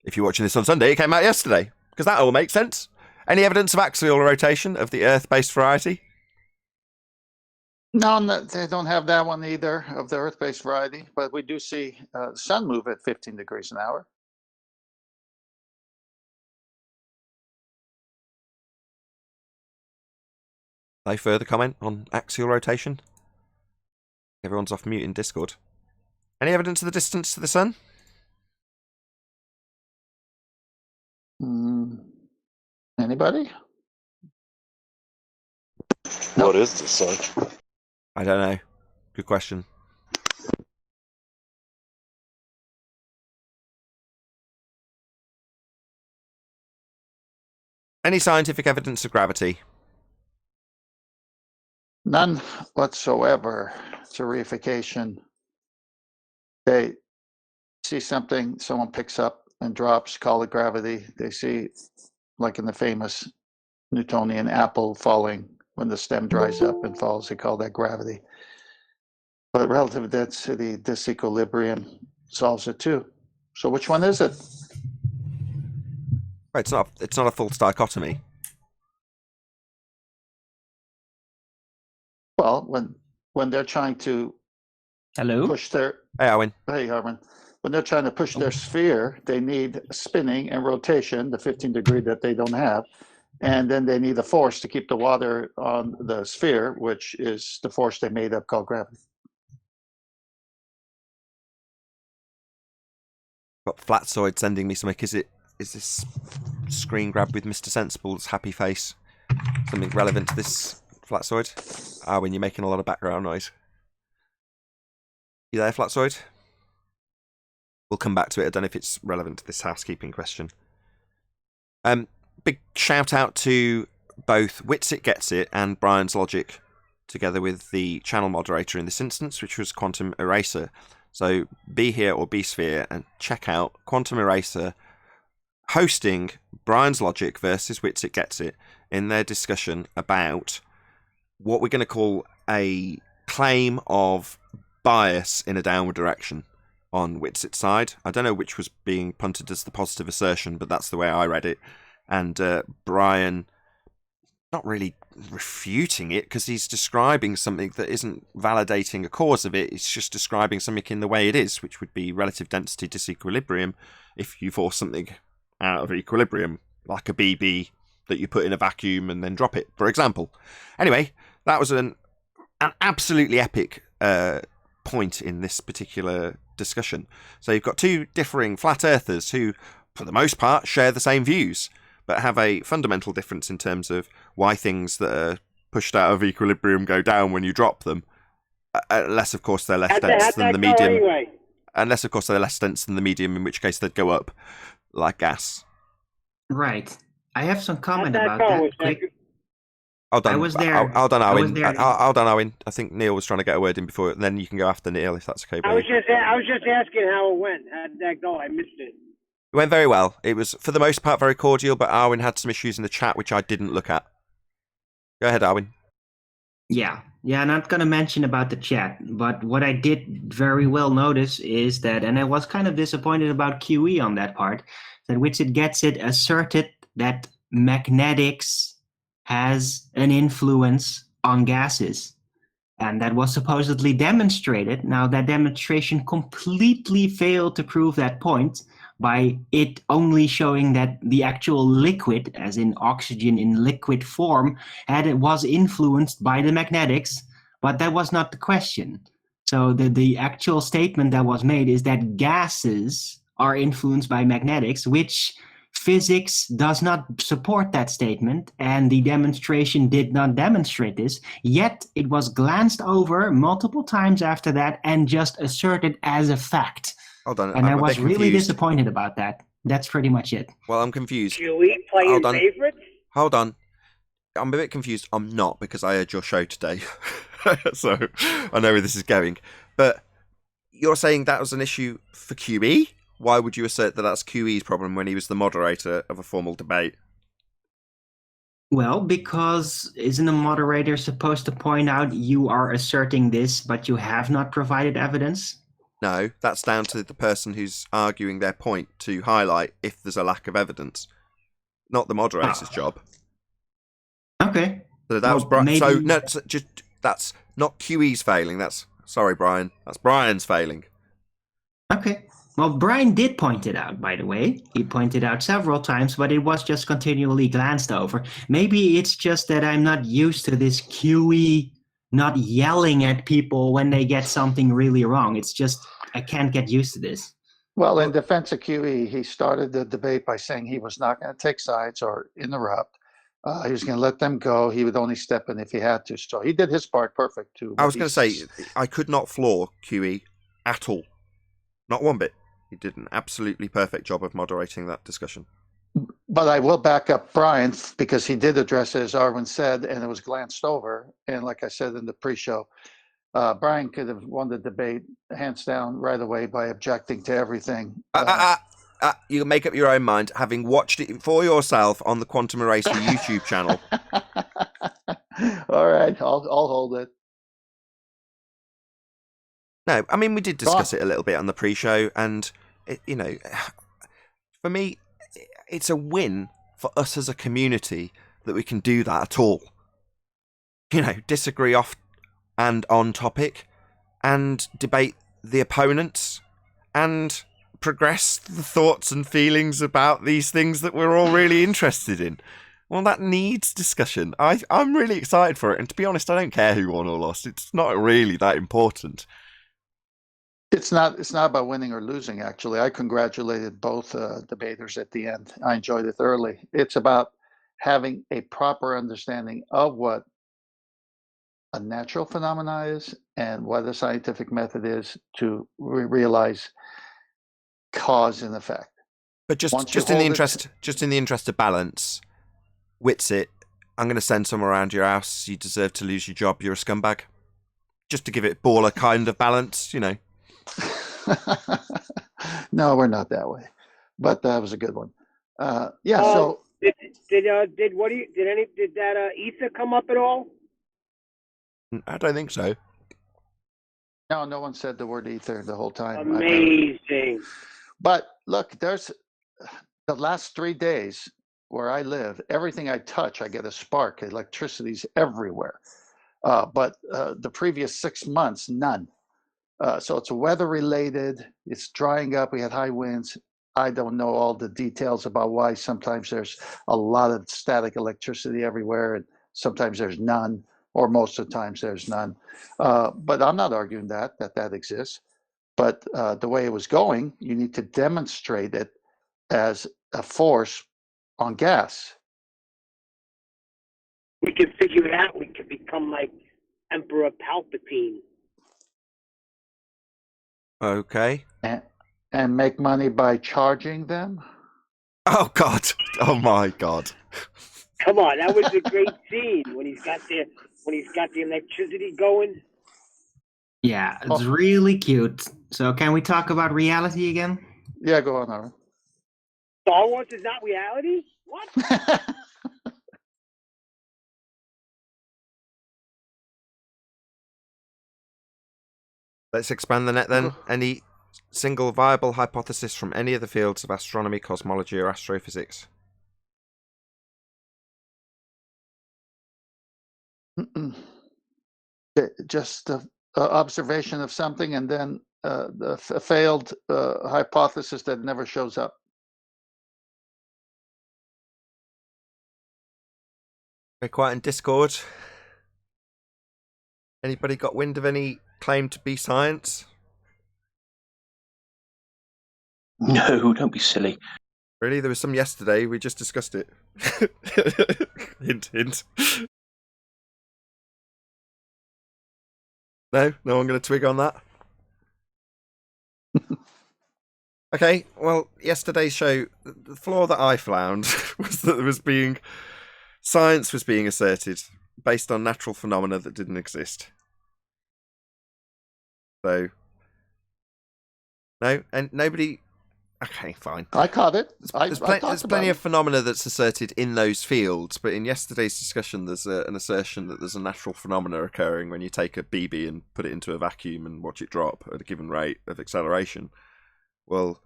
If you're watching this on Sunday, it came out yesterday, because that all makes sense. Any evidence of axial rotation of the Earth-based variety? No, they don't have that one either, of the Earth-based variety, but we do see the sun move at 15 degrees an hour. No further comment on axial rotation? Everyone's off mute in Discord. Any evidence of the distance to the sun? Anybody? What is the sun? I don't know. Good question. Any scientific evidence of gravity? None whatsoever. It's a reification. They see something, someone picks up and drops, call it gravity. They see, like in the famous Newtonian apple falling when the stem dries up and falls, they call that gravity. But relative density disequilibrium solves it too. So which one is it? Right, it's not a false dichotomy. Well, when they're trying to push their Hey, Owen. hey Armin, when they're trying to push their sphere, they need spinning and rotation, the 15 degree that they don't have, and then they need a force to keep the water on the sphere, which is the force they made up called gravity. Got Flatzoid sending me something. Is this screen grab with Mr. Sensible's happy face something relevant to this, Flatzoid? When you're making a lot of background noise. You there, Flatzoid? We'll come back to it. I don't know if it's relevant to this housekeeping question. Big shout out to both Witsit Gets It and Brian's Logic, together with the channel moderator in this instance, which was Quantum Eraser. So be here or be sphere and check out Quantum Eraser hosting Brian's Logic versus Witsit Gets It in their discussion about what we're going to call a claim of bias in a downward direction on Witsit's side. I don't know which was being punted as the positive assertion, but that's the way I read it. And Brian, not really refuting it, because he's describing something that isn't validating a cause of it. It's just describing something in the way it is, which would be relative density disequilibrium if you force something out of equilibrium, like a BB that you put in a vacuum and then drop it, for example. Anyway, that was an absolutely epic point in this particular discussion. So you've got two differing flat earthers who, for the most part, share the same views, but have a fundamental difference in terms of why things that are pushed out of equilibrium go down when you drop them, unless, of course, they're less dense than the medium. Anyway? Unless, of course, they're less dense than the medium, in which case they'd go up like gas. Right. I have some comment How'd about that go, that. Quick. Hold on. I was there. Hold on, I was Owen. there. Hold on, Owen. I think Neil was trying to get a word in before, and then you can go after Neil if that's okay. I was just asking how it went. How did that go? I missed it. It went very well. It was, for the most part, very cordial, but Arwin had some issues in the chat which I didn't look at. Go ahead, Arwin. Yeah, I'm not going to mention about the chat, but what I did very well notice is that, and I was kind of disappointed about QE on that part, that Witsit Gets It asserted that magnetics has an influence on gases. And that was supposedly demonstrated. Now, that demonstration completely failed to prove that point by it only showing that the actual liquid, as in oxygen in liquid form, was influenced by the magnetics, but that was not the question. So the actual statement that was made is that gases are influenced by magnetics, which physics does not support that statement, and the demonstration did not demonstrate this, yet it was glanced over multiple times after that and just asserted as a fact. Hold on. And I was confused. really disappointed about that. That's pretty much it. Well, I'm confused. QE playing favorites? Hold on. I'm a bit confused. I'm not, because I heard your show today. So I know where this is going. But you're saying that was an issue for QE? Why would you assert that that's QE's problem when he was the moderator of a formal debate? Well, because isn't a moderator supposed to point out you are asserting this, but you have not provided evidence? No, that's down to the person who's arguing their point to highlight if there's a lack of evidence. Not the moderator's job. Okay. So that was that's not QE's failing. Sorry, Brian. That's Brian's failing. Okay. Well, Brian did point it out, by the way. He pointed out several times, but it was just continually glanced over. Maybe it's just that I'm not used to this QE not yelling at people when they get something really wrong. It's just I can't get used to this. Well, in defense of QE, he started the debate by saying he was not going to take sides or interrupt. He was going to let them go. He would only step in if he had to. So he did his part perfect too. I was going to say, I could not floor QE at all. Not one bit. He did an absolutely perfect job of moderating that discussion. But I will back up Brian, because he did address it, as Arwin said, and it was glanced over. And like I said in the pre-show, Brian could have won the debate hands down right away by objecting to everything. You can make up your own mind, having watched it for yourself on the Quantum Eraser YouTube channel. All right, I'll hold it. No, I mean, we did discuss it a little bit on the pre-show, and, for me, it's a win for us as a community that we can do that at all. Disagree off and on topic, and debate the opponents, and progress the thoughts and feelings about these things that we're all really interested in. Well, that needs discussion. I'm really excited for it, and to be honest, I don't care who won or lost. It's not really that important. It's not about winning or losing, actually. I congratulated both debaters at the end. I enjoyed it thoroughly. It's about having a proper understanding of what a natural phenomena is and what a scientific method is to realize cause and effect. But just in the interest of balance, Witsit, I'm going to send someone around your house. You deserve to lose your job. You're a scumbag. Just to give it baller kind of balance, No, we're not that way. But that was a good one. Yeah. So did that ether come up at all? I don't think so. no one said the word ether the whole time. Amazing. But look, there's the last 3 days where I live. Everything I touch, I get a spark. Electricity's everywhere. But the previous 6 months, none. So it's weather related. It's drying up. We had high winds. I don't know all the details about why sometimes there's a lot of static electricity everywhere and sometimes there's none, or most of the times there's none. But I'm not arguing that exists. But the way it was going, you need to demonstrate it as a force on gas. We can figure it out. We can become like Emperor Palpatine. Okay. And make money by charging them. Oh God! Oh my God! Come on, that was a great scene when he's got the electricity going. Yeah, it's really cute. So can we talk about reality again? Yeah, go on, Aaron. Star Wars is not reality? What? Let's expand the net then. Any single viable hypothesis from any of the fields of astronomy, cosmology, or astrophysics? Just the observation of something and then the failed hypothesis that never shows up. Very quiet in Discord. Anybody got wind of any claim to be science? No, don't be silly. Really? There was some yesterday. We just discussed it. Hint, hint. No one going to twig on that? Okay, well, yesterday's show, the flaw that I found was that science was being asserted based on natural phenomena that didn't exist. So, no, and nobody... Okay, fine. I caught it. There's plenty of phenomena that's asserted in those fields, but in yesterday's discussion, there's an assertion that there's a natural phenomena occurring when you take a BB and put it into a vacuum and watch it drop at a given rate of acceleration. Well,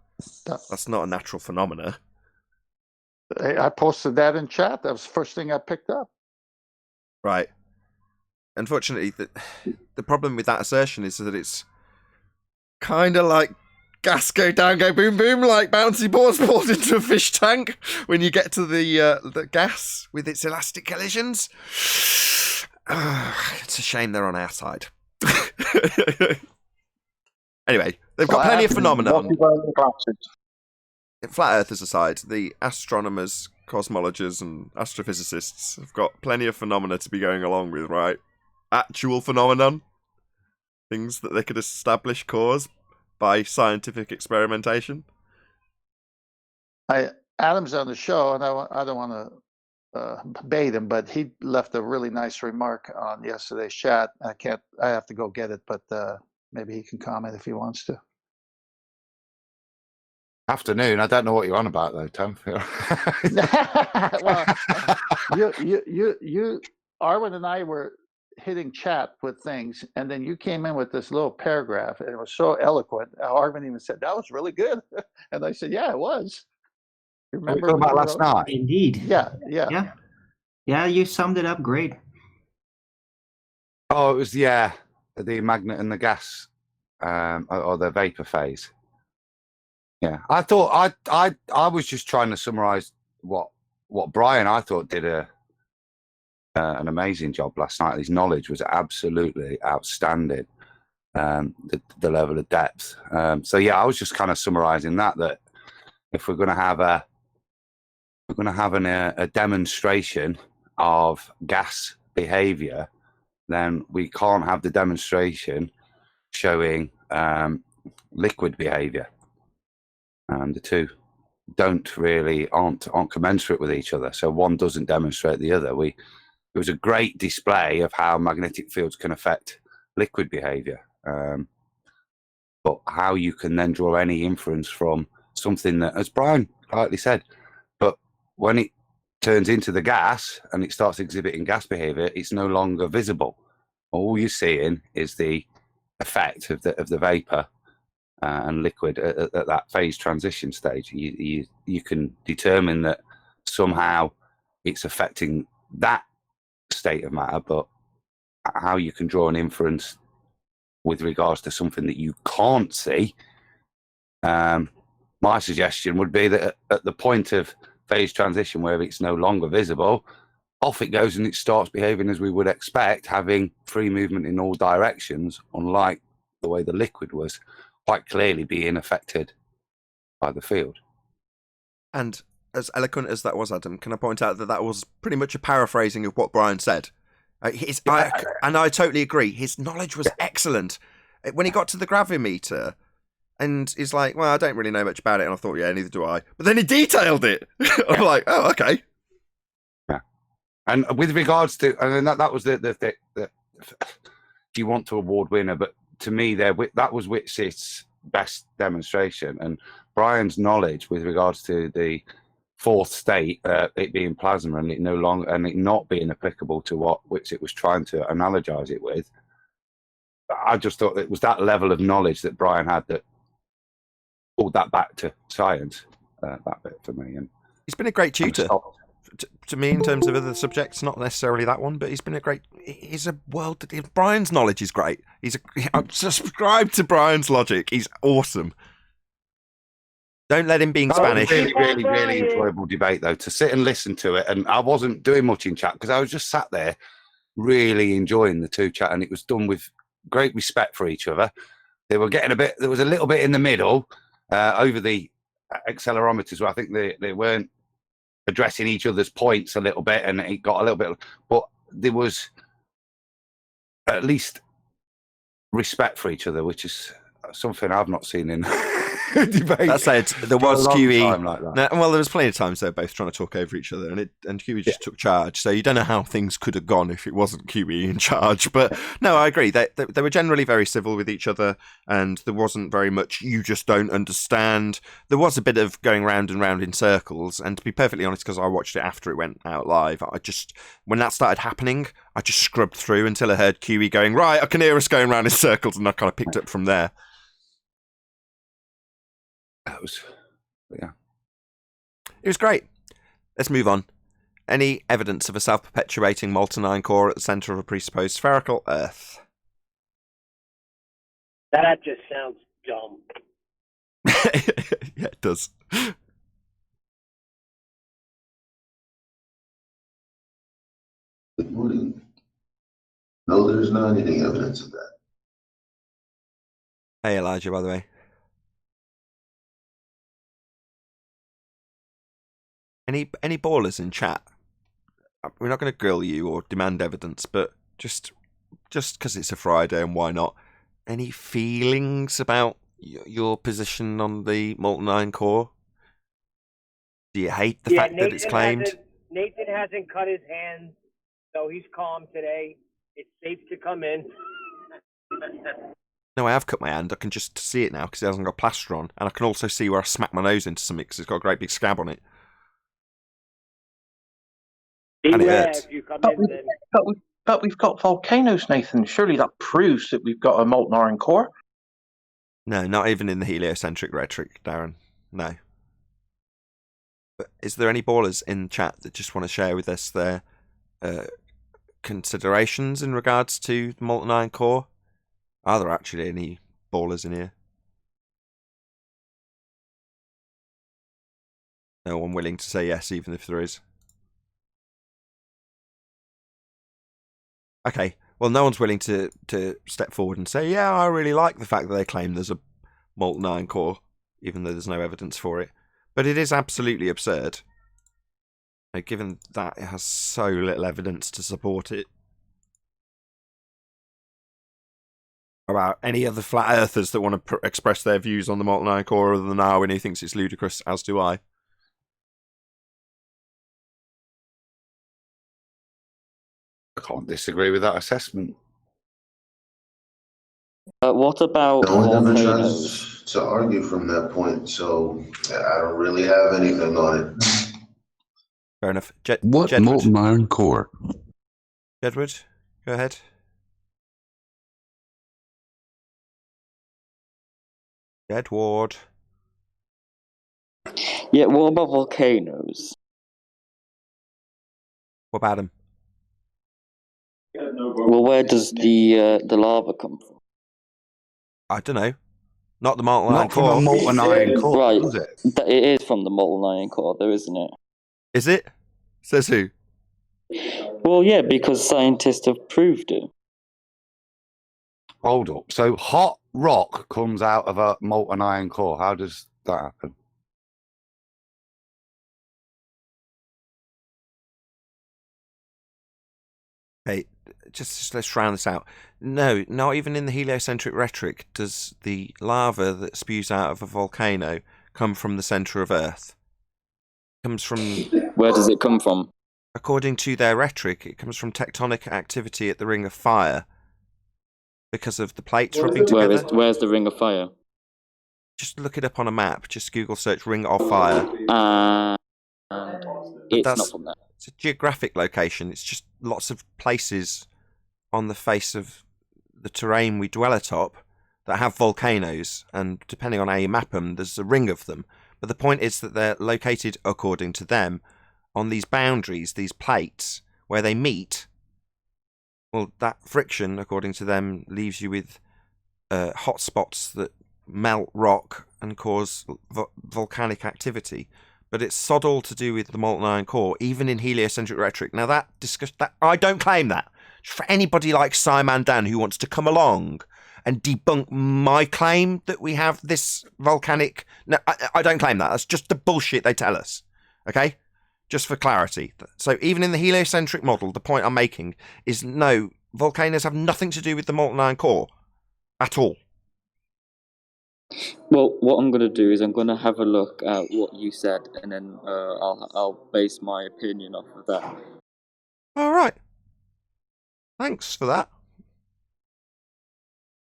that's not a natural phenomena. I posted that in chat. That was the first thing I picked up. Right. Unfortunately, the problem with that assertion is that it's kind of like gas go down, go boom, boom, like bouncy balls pulled into a fish tank when you get to the gas with its elastic collisions. It's a shame they're on our side. Anyway, they've got plenty of phenomena. Flat Earthers aside, the astronomers, cosmologists, and astrophysicists have got plenty of phenomena to be going along with, right? Actual phenomenon. Things that they could establish cause by scientific experimentation. Adam's on the show, and I don't want to bait him, but he left a really nice remark on yesterday's chat. I have to go get it, but maybe he can comment if he wants to. Afternoon. I don't know what you're on about though, Tom. Well, you, Arwen and I were hitting chat with things, and then you came in with this little paragraph, and it was so eloquent. Arwen even said that was really good, and I said, "Yeah, it was." Remember we talking about last night? Indeed. Yeah. You summed it up great. Oh, it was the magnet and the gas, or the vapor phase. Yeah, I thought I was just trying to summarize what Brian I thought did an amazing job last night. His knowledge was absolutely outstanding. The level of depth. So yeah, I was just kind of summarizing that if we're going to have a demonstration of gas behavior, then we can't have the demonstration showing liquid behavior. The two aren't commensurate with each other. So one doesn't demonstrate the other. It was a great display of how magnetic fields can affect liquid behavior. But how you can then draw any inference from something that, as Brian rightly said, but when it turns into the gas and it starts exhibiting gas behavior, it's no longer visible. All you're seeing is the effect of the vapor and liquid at that phase transition stage. You can determine that somehow it's affecting that state of matter, but how you can draw an inference with regards to something that you can't see, my suggestion would be that at the point of phase transition where it's no longer visible, off it goes and it starts behaving as we would expect, having free movement in all directions, unlike the way the liquid was quite clearly being affected by the field. And as eloquent as that was, Adam, can I point out that that was pretty much a paraphrasing of what Brian said? And I totally agree. His knowledge was excellent. When he got to the gravimeter, and he's like, well, I don't really know much about it. And I thought, yeah, neither do I. But then he detailed it. I'm like, oh, okay. Yeah. And with regards to, I mean, that was the you want to award winner, but to me, that was Witzit's best demonstration. And Brian's knowledge with regards to the fourth state, it being plasma and it no longer, and it not being applicable to what Witzit was trying to analogize it with. I just thought it was that level of knowledge that Brian had that pulled that back to science, that bit for me. And he's been a great tutor to me in terms of other subjects, not necessarily that one, but Brian's knowledge is great. I'm subscribed to Brian's logic. He's awesome. Don't let him being Spanish. Really enjoyable debate though, to sit and listen to it. And I wasn't doing much in chat because I was just sat there really enjoying the two chat, and it was done with great respect for each other. They were getting there was a little bit in the middle over the accelerometers where I think they weren't addressing each other's points a little bit, and it got a little bit, but there was at least respect for each other, which is something I've not seen in debate. That said, there was QE. Like well, there was plenty of times they were both trying to talk over each other, and QE just took charge. So you don't know how things could have gone if it wasn't QE in charge. But no, I agree. They were generally very civil with each other, and there wasn't very much "you just don't understand." There was a bit of going round and round in circles. And to be perfectly honest, because I watched it after it went out live, when that started happening, I just scrubbed through until I heard QE going, right, I can hear us going round in circles, and I kind of picked up from there. It was great. Let's move on. Any evidence of a self-perpetuating molten iron core at the centre of a presupposed spherical Earth? That just sounds dumb. Yeah, it does. No, there's not any evidence of that. Hey, Elijah, by the way. Any ballers in chat? We're not going to grill you or demand evidence, but just because it's a Friday and why not? Any feelings about your position on the molten iron core? Do you hate the fact that it's claimed? Nathan hasn't cut his hand, so he's calm today. It's safe to come in. No, I have cut my hand. I can just see it now because it hasn't got plaster on, and I can also see where I smacked my nose into something because it's got a great big scab on it. And it hurts. But we've got volcanoes, Nathan. Surely that proves that we've got a molten iron core. No, not even in the heliocentric rhetoric, Darren. No. But is there any ballers in chat that just want to share with us their considerations in regards to the molten iron core? Are there actually any ballers in here? No one willing to say yes, even if there is. Okay, well, no one's willing to step forward and say, yeah, I really like the fact that they claim there's a molten iron core, even though there's no evidence for it. But it is absolutely absurd, given that it has so little evidence to support it. About any other flat earthers that want to express their views on the molten iron core other than Arwin, who thinks it's ludicrous, as do I. I can't disagree with that assessment. What about No one ever volcanoes? tries to argue from that point, so I don't really have anything on it. Fair enough. What Jedward. molten iron core? Jedward, go ahead. Jedward. Yeah, what about volcanoes? What about them? Well, where does the lava come from? I don't know. Not the molten iron Not from core. a molten iron core, Right, is it? it is from the molten iron core, though, isn't it? Is it? Says who? Well, yeah, because scientists have proved it. Hold up. So hot rock comes out of a molten iron core. How does that happen? Hey, just let's round this out. No, not even in the heliocentric rhetoric does the lava that spews out of a volcano come from the centre of Earth. It comes from... Where does it come from? According to their rhetoric, it comes from tectonic activity at the Ring of Fire because of the plates rubbing together. Where's the Ring of Fire? Just look it up on a map. Just Google search Ring of Fire. It's not from that. It's a geographic location. It's just lots of places on the face of the terrain we dwell atop that have volcanoes, and depending on how you map them, there's a ring of them. But the point is that they're located, according to them, on these boundaries, these plates, where they meet. Well, that friction, according to them, leaves you with hot spots that melt rock and cause volcanic activity. But it's sod all to do with the molten iron core, even in heliocentric rhetoric. Now that I don't claim that. For anybody like Simon Dan who wants to come along and debunk my claim that we have this volcanic... No, I don't claim that. That's just the bullshit they tell us. Okay? Just for clarity. So even in the heliocentric model, the point I'm making is no, volcanoes have nothing to do with the molten iron core at all. Well, what I'm going to do is I'm going to have a look at what you said, and then I'll base my opinion off of that. All right. Thanks for that.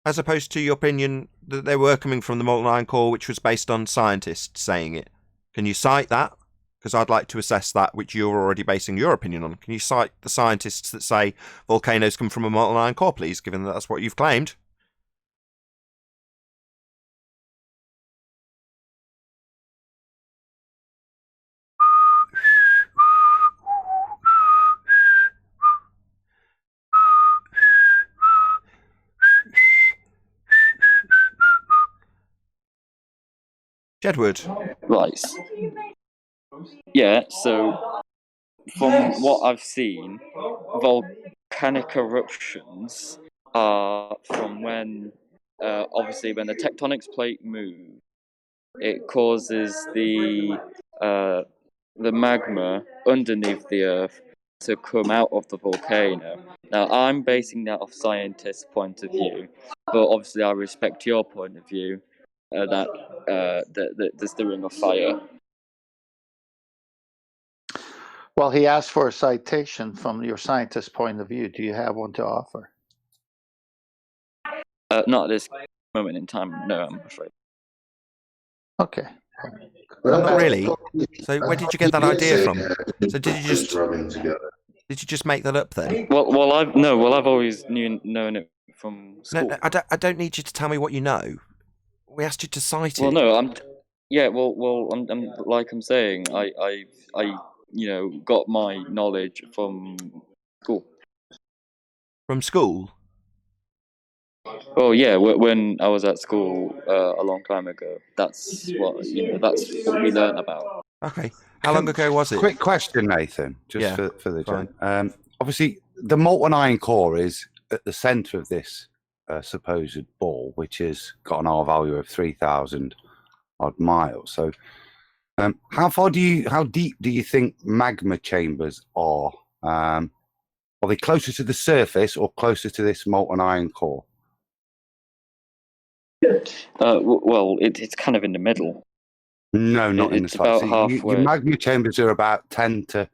As opposed to your opinion that they were coming from the molten iron core, which was based on scientists saying it. Can you cite that? Because I'd like to assess that, which you're already basing your opinion on. Can you cite the scientists that say volcanoes come from a molten iron core, please, given that that's what you've claimed? Jedward. Right. Yeah, so from what I've seen, volcanic eruptions are from when, obviously, when the tectonic plate moves, it causes the magma underneath the Earth to come out of the volcano. Now, I'm basing that off scientists' point of view, but obviously I respect your point of view that there's the Ring of Fire. Well, he asked for a citation from your scientist's point of view. Do you have one to offer? Not at this moment in time, no, I'm afraid. Okay. Well, not really. So where did you get that idea from? So did you just make that up then? Well, I've always known it from school. No, I don't need you to tell me what you know. We asked you to cite it. Well, no, I'm like I'm saying, I got my knowledge from school. From school? Oh yeah, when I was at school a long time ago. That's what we learned about. Okay. How long ago was it? Quick question, Nathan, just for the chat. Obviously, the molten iron core is at the centre of this supposed ball, which has got an R value of 3,000 odd miles. So, how deep do you think magma chambers are? Are they closer to the surface or closer to this molten iron core? Well, it's kind of in the middle. No, not in the It's about halfway. Your magma chambers are about 10 to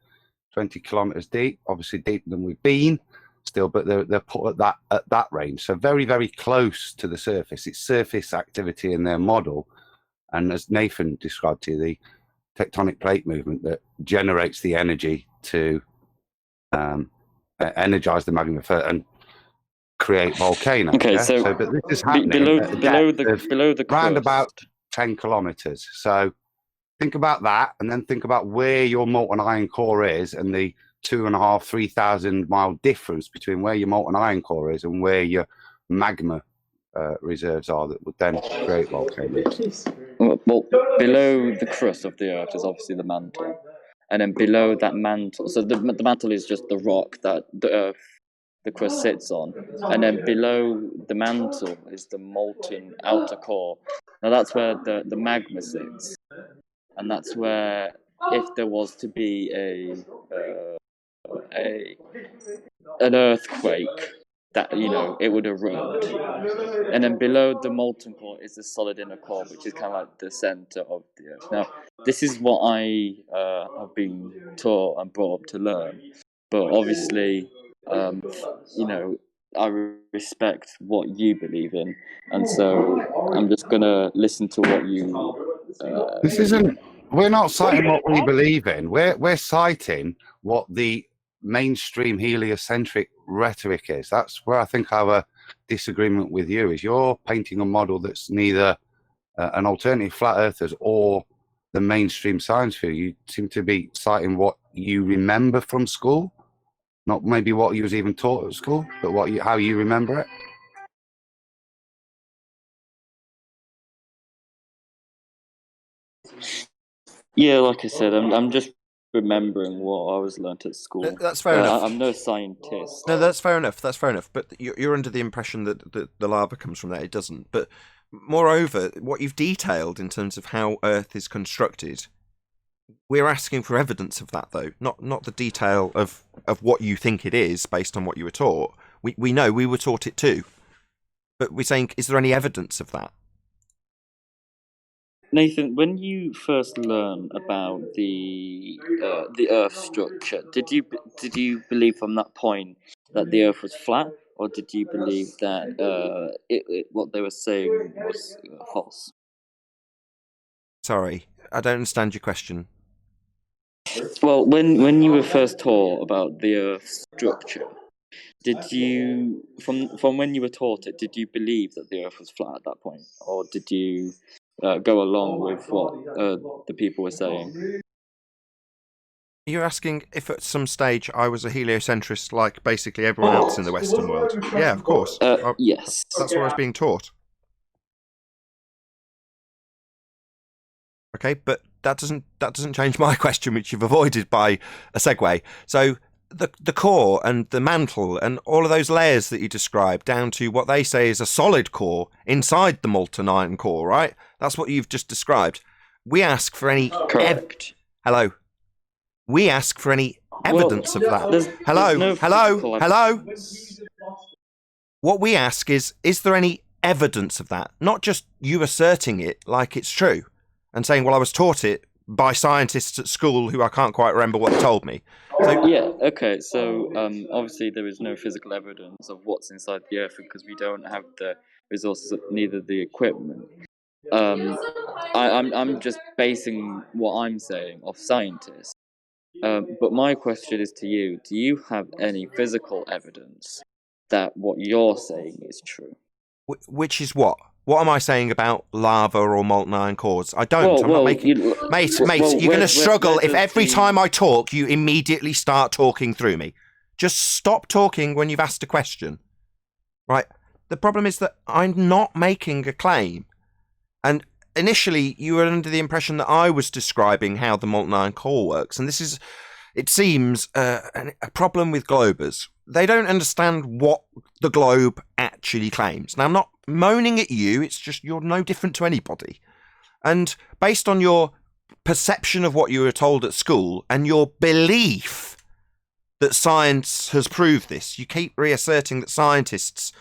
20 kilometers deep, obviously deeper than we've been still, but they're put at that range. So very, very close to the surface. It's surface activity in their model. And as Nathan described to you, tectonic plate movement that generates the energy to energize the magma and create volcanoes. Okay, yeah? so but this is happening below at a below depth the below the of round crust. about 10 kilometers. So think about that, and then think about where your molten iron core is, and the 2,500-3,000 mile difference between where your molten iron core is and where your magma reserves are that would then create volcanoes. Well, below the crust of the Earth is obviously the mantle, and then below that mantle, so the mantle is just the rock that the Earth, the crust sits on, and then below the mantle is the molten outer core. Now that's where the magma sits, and that's where, if there was to be an earthquake, that it would erupt. And then below the molten core is the solid inner core, which is kind of like the center of the Earth. Now, this is what I have been taught and brought up to learn, but obviously, I respect what you believe in, and so I'm just gonna listen to what you. This isn't. We're not citing what we believe in. We're citing what the mainstream heliocentric rhetoric is. That's where I think our disagreement with you is. You're painting a model that's neither an alternative flat earthers or the mainstream science view. You seem to be citing what you remember from school, not maybe what you was even taught at school, but how you remember it. Yeah, like I said, I'm just remembering what I was learnt at school. That's fair enough. I'm no scientist. No, that's fair enough. That's fair enough. But you're under the impression that the lava comes from there. It doesn't. But moreover, what you've detailed in terms of how Earth is constructed, we're asking for evidence of that, though, not the detail of what you think it is based on what you were taught. We know we were taught it too, but we're saying, is there any evidence of that? Nathan, when you first learned about the Earth structure, did you believe from that point that the Earth was flat, or did you believe that what they were saying was false? Sorry, I don't understand your question. Well, when you were first taught about the Earth's structure, did you from when you were taught it, did you believe that the Earth was flat at that point, or did you go along with what the people were saying? You're asking if at some stage I was a heliocentrist like basically everyone else in the Western world? Yeah, of course. Yes. That's what I was being taught. Okay, but that doesn't change my question, which you've avoided by a segue. So the core and the mantle and all of those layers that you described down to what they say is a solid core inside the molten iron core, right? That's what you've just described. We ask for any Hello. We ask for any evidence of that. Hello. What we ask is there any evidence of that? Not just you asserting it like it's true and saying, well, I was taught it by scientists at school who I can't quite remember what they told me. So, yeah, okay, so obviously there is no physical evidence of what's inside the Earth because we don't have the resources, neither the equipment. I'm just basing what I'm saying off scientists. But my question is to you, do you have any physical evidence that what you're saying is true? Which is what? What am I saying about lava or molten iron cores? I don't. I'm not making... Mate, you're going to struggle if every time I talk, you immediately start talking through me. Just stop talking when you've asked a question. Right? The problem is that I'm not making a claim. And initially, you were under the impression that I was describing how the molten iron core works. And this is, it seems, a problem with globers. They don't understand what the globe actually claims. Now, I'm not moaning at you. It's just you're no different to anybody. And based on your perception of what you were told at school and your belief that science has proved this, you keep reasserting that scientists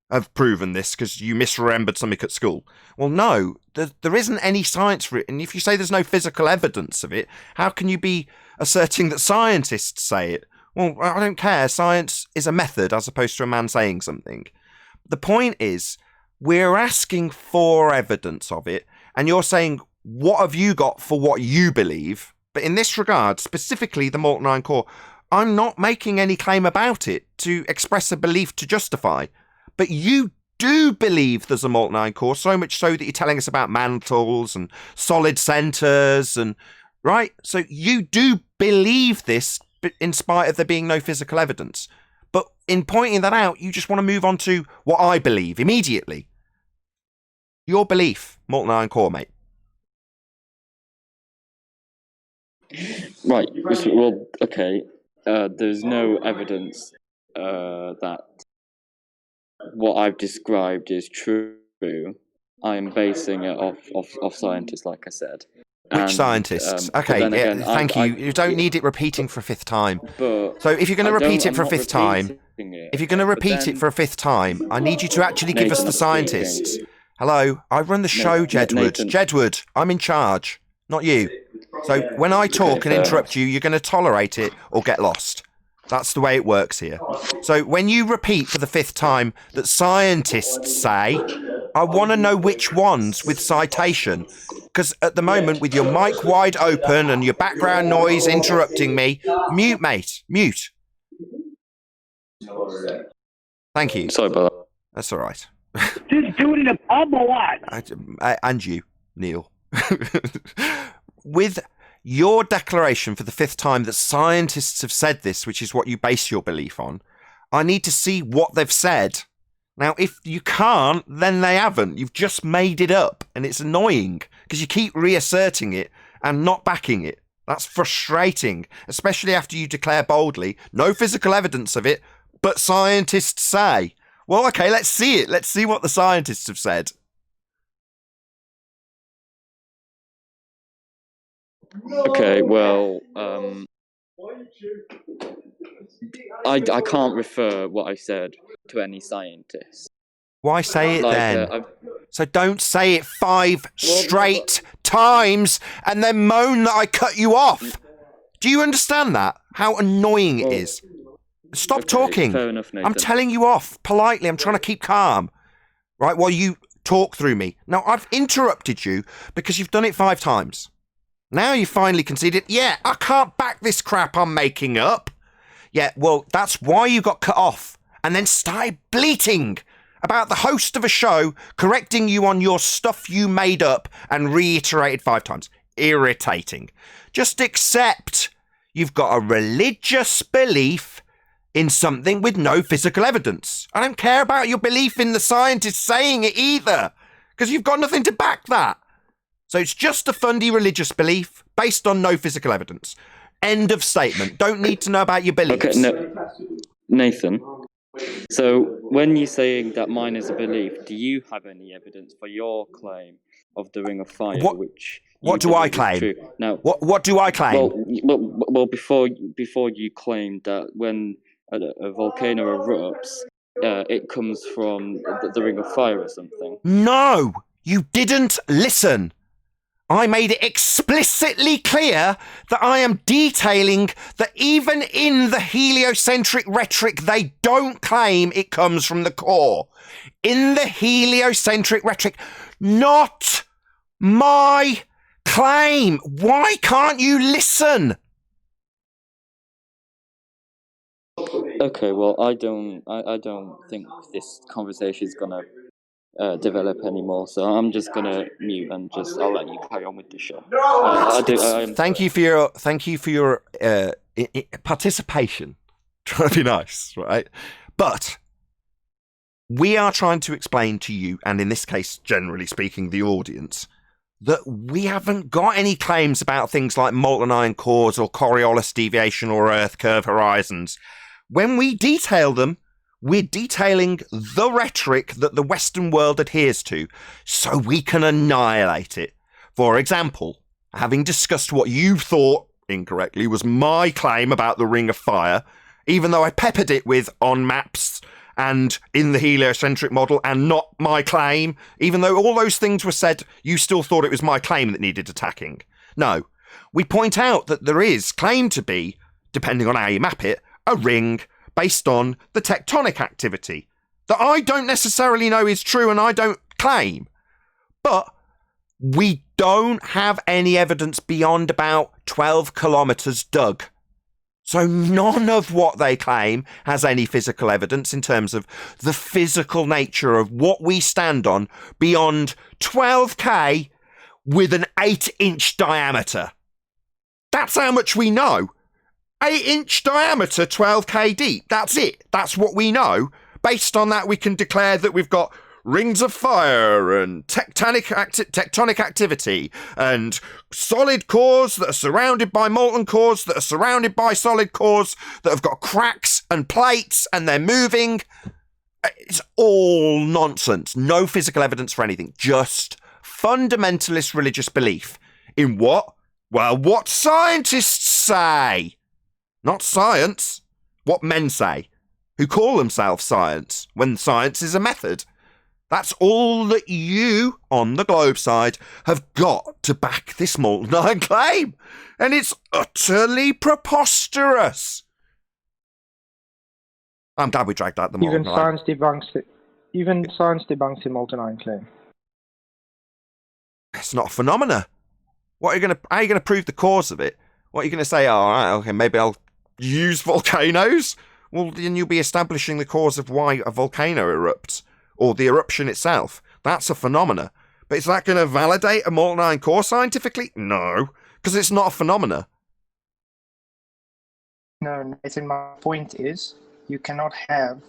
have proven this because you misremembered something at school. Well, no, there isn't any science for it. And if you say there's no physical evidence of it, how can you be asserting that scientists say it? Well, I don't care. Science is a method as opposed to a man saying something. The point is, we're asking for evidence of it, and you're saying what have you got for what you believe? But in this regard, specifically the molten iron core, I'm not making any claim about it to express a belief to justify. But you do believe there's a molten iron core, so much so that you're telling us about mantles and solid centers, and right? So you do believe this in spite of there being no physical evidence. But in pointing that out, you just want to move on to what I believe immediately. Your belief, molten iron core, mate. Right. Well, okay. There's no evidence that what I've described is true. I am basing it off scientists, like I said. Which scientists? Okay, again, thank you. You don't need it repeating for a fifth time. So if you're going to repeat it for a fifth time, I need you to actually give us the scientists. Hello, I run the show, Jedward. Jedward, I'm in charge, not you. So when I talk and interrupt you, you're going to tolerate it or get lost. That's the way it works here. So when you repeat for the fifth time that scientists say, I want to know which ones with citation. Because at the moment, with your mic wide open and your background noise interrupting me, mute, mate, mute. Thank you. Sorry about that. That's all right. Just do it in a pub or what? And you, Neil. With your declaration for the fifth time that scientists have said this, which is what you base your belief on, I need to see what they've said. Now, if you can't, then they haven't. You've just made it up, and it's annoying because you keep reasserting it and not backing it. That's frustrating, especially after you declare boldly, no physical evidence of it, but scientists say. Well, okay, let's see it. Let's see what the scientists have said. Okay, well, I can't refer what I said to any scientists. Why say it then? So don't say it 5 straight times and then moan that I cut you off. Do you understand that? How annoying it is. Stop talking. Fair enough, Nathan. I'm telling you off politely. I'm trying to keep calm. Right, while you talk through me. Now, I've interrupted you because you've done it 5 times. Now you finally conceded, yeah, I can't back this crap I'm making up. Yeah, well, that's why you got cut off and then started bleating about the host of a show correcting you on your stuff you made up and reiterated 5 times. Irritating. Just accept you've got a religious belief in something with no physical evidence. I don't care about your belief in the scientists saying it either, because you've got nothing to back that. So it's just a fundy religious belief based on no physical evidence. End of statement. Don't need to know about your beliefs. Okay, Nathan, so when you're saying that mine is a belief, do you have any evidence for your claim of the Ring of Fire? What do I claim? Now, what do I claim? Well, before you claimed that when a volcano erupts, it comes from the Ring of Fire or something. No, you didn't listen. I made it explicitly clear that I am detailing that even in the heliocentric rhetoric, they don't claim it comes from the core. In the heliocentric rhetoric, not my claim. Why can't you listen? Okay, well, I don't think this conversation is gonna develop anymore, so I'm just gonna mute and I'll let you carry on with the show. Thank you for your participation. Trying to be nice, right? But we are trying to explain to you, and in this case, generally speaking, the audience, that we haven't got any claims about things like molten iron cores or Coriolis deviation or Earth curve horizons. When we detail them, we're detailing the rhetoric that the Western world adheres to so we can annihilate it. For example, having discussed what you thought, incorrectly, was my claim about the Ring of Fire, even though I peppered it with on maps and in the heliocentric model and not my claim, even though all those things were said, you still thought it was my claim that needed attacking. No, we point out that there is claimed to be, depending on how you map it, a ring based on the tectonic activity that I don't necessarily know is true and I don't claim. But we don't have any evidence beyond about 12 kilometres dug. So none of what they claim has any physical evidence in terms of the physical nature of what we stand on beyond 12k with an 8-inch diameter. That's how much we know. 8-inch diameter, 12k deep. That's it. That's what we know. Based on that, we can declare that we've got rings of fire and tectonic activity and solid cores that are surrounded by molten cores that are surrounded by solid cores that have got cracks and plates and they're moving. It's all nonsense. No physical evidence for anything. Just fundamentalist religious belief in what? Well, what scientists say. Not science. What men say, who call themselves science when science is a method. That's all that you, on the globe side, have got to back this molten iron claim. And it's utterly preposterous. I'm glad we dragged out the molten iron. Even science debunks the molten iron claim. It's not a phenomena. How are you going to prove the cause of it? What are you going to say? Oh, all right, okay, maybe I'll use volcanoes? Well, then you'll be establishing the cause of why a volcano erupts. Or the eruption itself. That's a phenomena. But is that going to validate a molten iron core scientifically? No, because it's not a phenomena. No, Nathan, my point is you cannot have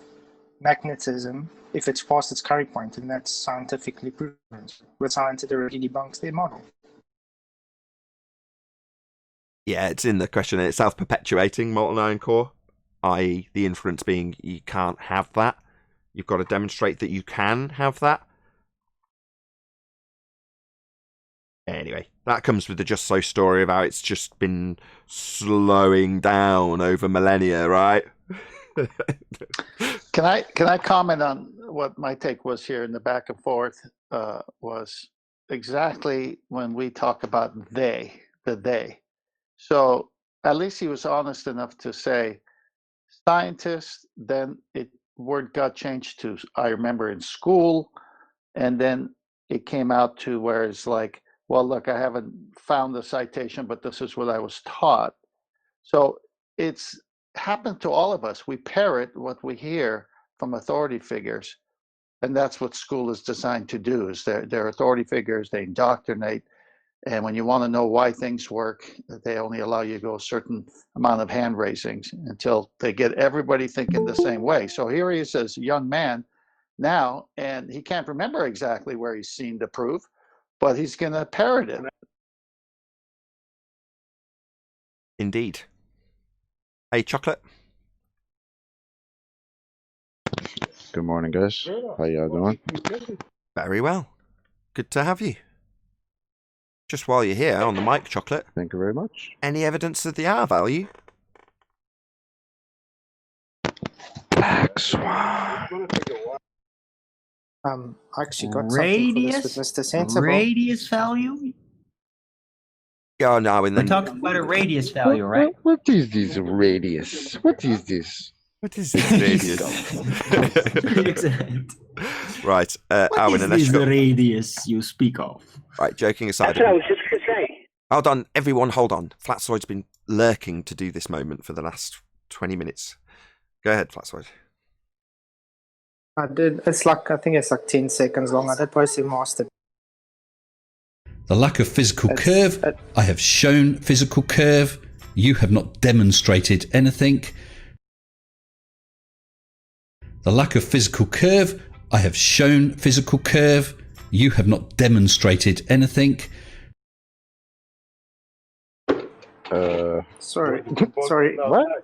magnetism if it's past its current point, and that's scientifically proven. With science, it already debunks their model. Yeah, it's in the question. It's self-perpetuating molten iron core, i.e. the inference being you can't have that. You've got to demonstrate that you can have that. Anyway, that comes with the Just So story of how it's just been slowing down over millennia, right? Can I comment on what my take was here in the back and forth? Was exactly when we talk about the they. So at least he was honest enough to say scientists, then word got changed to, I remember in school, and then it came out to where it's like, well, look, I haven't found the citation, but this is what I was taught. So it's happened to all of us. We parrot what we hear from authority figures, and that's what school is designed to do. Is they're authority figures, they indoctrinate, and when you want to know why things work, they only allow you to go a certain amount of hand raisings until they get everybody thinking the same way. So here he is as a young man now, and he can't remember exactly where he's seen the proof, but he's going to parrot it. Indeed. Hey, Chocolate. Good morning, guys. How y'all doing? Very well. Good to have you. Just while you're here on the mic, Chocolate. Thank you very much. Any evidence of the R value? Black Swan. I actually got something for this with Mr. Sensible. Radius value? Oh, no, and then... We're talking about a radius value, right? What is this radius? What is this? What is this radius? Right, what is this radius you speak of? Right, joking aside. That's what I was just going to say. Hold on, everyone, hold on. Flatsoid's been lurking to do this moment for the last 20 minutes. Go ahead, Flatsoid. I did. I think it's like 10 seconds long. I did post in master. The lack of physical curve. I have shown physical curve. You have not demonstrated anything. The lack of physical curve. I have shown physical curve. You have not demonstrated anything. Sorry.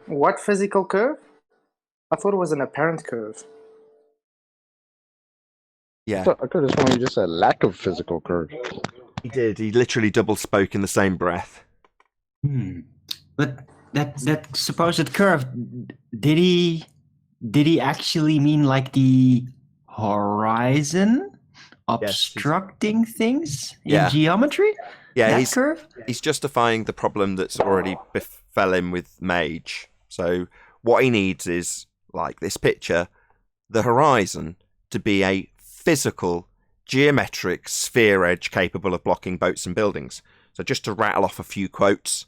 What physical curve? I thought it was an apparent curve. Yeah. I could have sworn you just said lack of physical curve. He did. He literally double spoke in the same breath. But that supposed curve, did he actually mean like the horizon obstructing things in geometry? Yeah, curve? He's justifying the problem that's already befell him with mage. So what he needs is, like this picture, the horizon to be a physical geometric sphere edge capable of blocking boats and buildings. So just to rattle off a few quotes.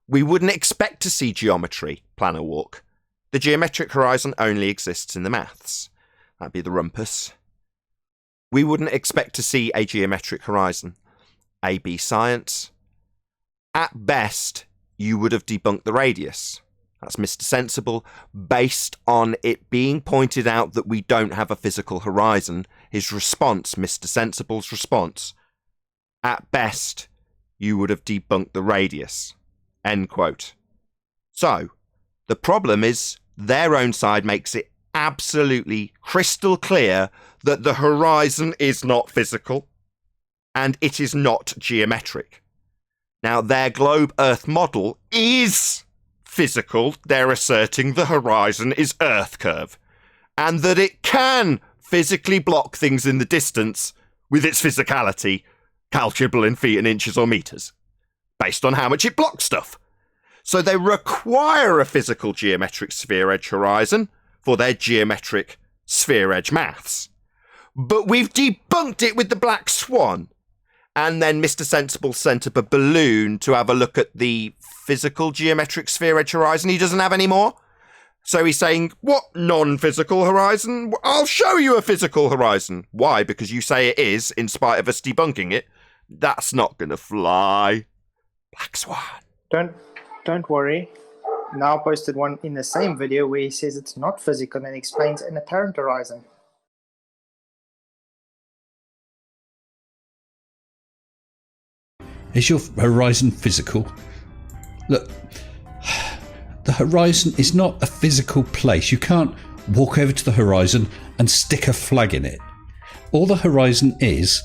We wouldn't expect to see geometry plan a walk. The geometric horizon only exists in the maths. That'd be the rumpus. We wouldn't expect to see a geometric horizon. AB science. At best, you would have debunked the radius. That's Mr. Sensible. Based on it being pointed out that we don't have a physical horizon, his response, Mr. Sensible's response, at best, you would have debunked the radius. End quote. So, the problem is their own side makes it absolutely crystal clear that the horizon is not physical and it is not geometric. Now, their globe Earth model is physical. They're asserting the horizon is Earth curve and that it can physically block things in the distance with its physicality, calculable in feet and inches or meters, based on how much it blocks stuff. So they require a physical geometric sphere edge horizon for their geometric sphere edge maths. But we've debunked it with the black swan. And then Mr. Sensible sent up a balloon to have a look at the physical geometric sphere edge horizon. He doesn't have any more. So he's saying, what non-physical horizon? I'll show you a physical horizon. Why? Because you say it is, in spite of us debunking it. That's not going to fly. Black swan. Don't worry. Now posted one in the same video where he says it's not physical and explains an apparent horizon. Is your horizon physical? Look, the horizon is not a physical place. You can't walk over to the horizon and stick a flag in it. All the horizon is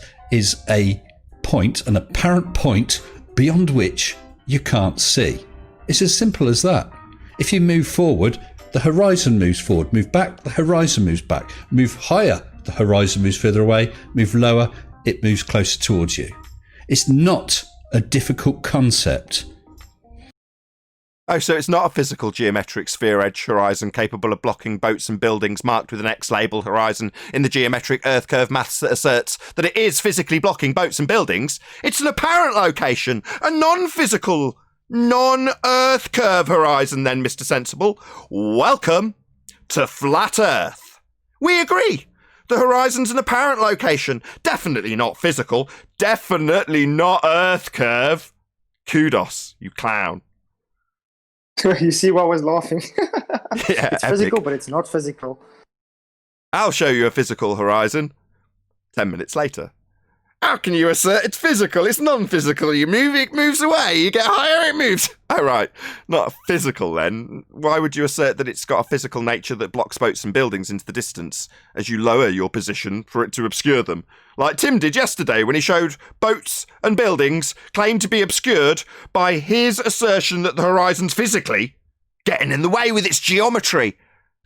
a point, an apparent point beyond which you can't see. It's as simple as that. If you move forward, the horizon moves forward. Move back, the horizon moves back. Move higher, the horizon moves further away. Move lower, it moves closer towards you. It's not a difficult concept. Oh, so it's not a physical geometric sphere edge horizon capable of blocking boats and buildings marked with an X label horizon in the geometric Earth curve maths that asserts that it is physically blocking boats and buildings. It's an apparent location, a non-physical, non-Earth curve horizon then, Mr. Sensible. Welcome to Flat Earth. We agree. The horizon's an apparent location. Definitely not physical. Definitely not Earth curve. Kudos, you clown. You see why I was laughing? Yeah, it's physical, but it's not physical. I'll show you a physical horizon. 10 minutes later. How can you assert it's physical? It's non-physical. You move, it moves away. You get higher, it moves. Oh, right. Not physical, then. Why would you assert that it's got a physical nature that blocks boats and buildings into the distance as you lower your position for it to obscure them? Like Tim did yesterday when he showed boats and buildings claimed to be obscured by his assertion that the horizon's physically getting in the way with its geometry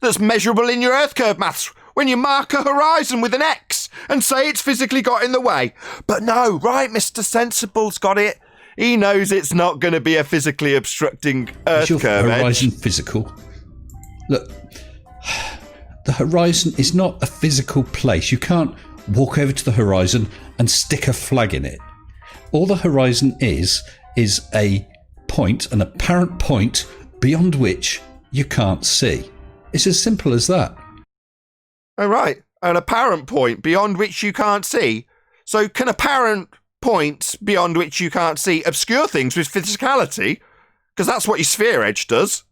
that's measurable in your Earth curve maths when you mark a horizon with an X and say it's physically got in the way. But no, right, Mr. Sensible's got it. He knows it's not going to be a physically obstructing Earth curve edge. Is your horizon physical? Look, the horizon is not a physical place. You can't walk over to the horizon and stick a flag in it. All the horizon is a point, an apparent point beyond which you can't see. It's as simple as that. Oh, right. An apparent point beyond which you can't see. So can apparent points beyond which you can't see obscure things with physicality? Because that's what your sphere edge does.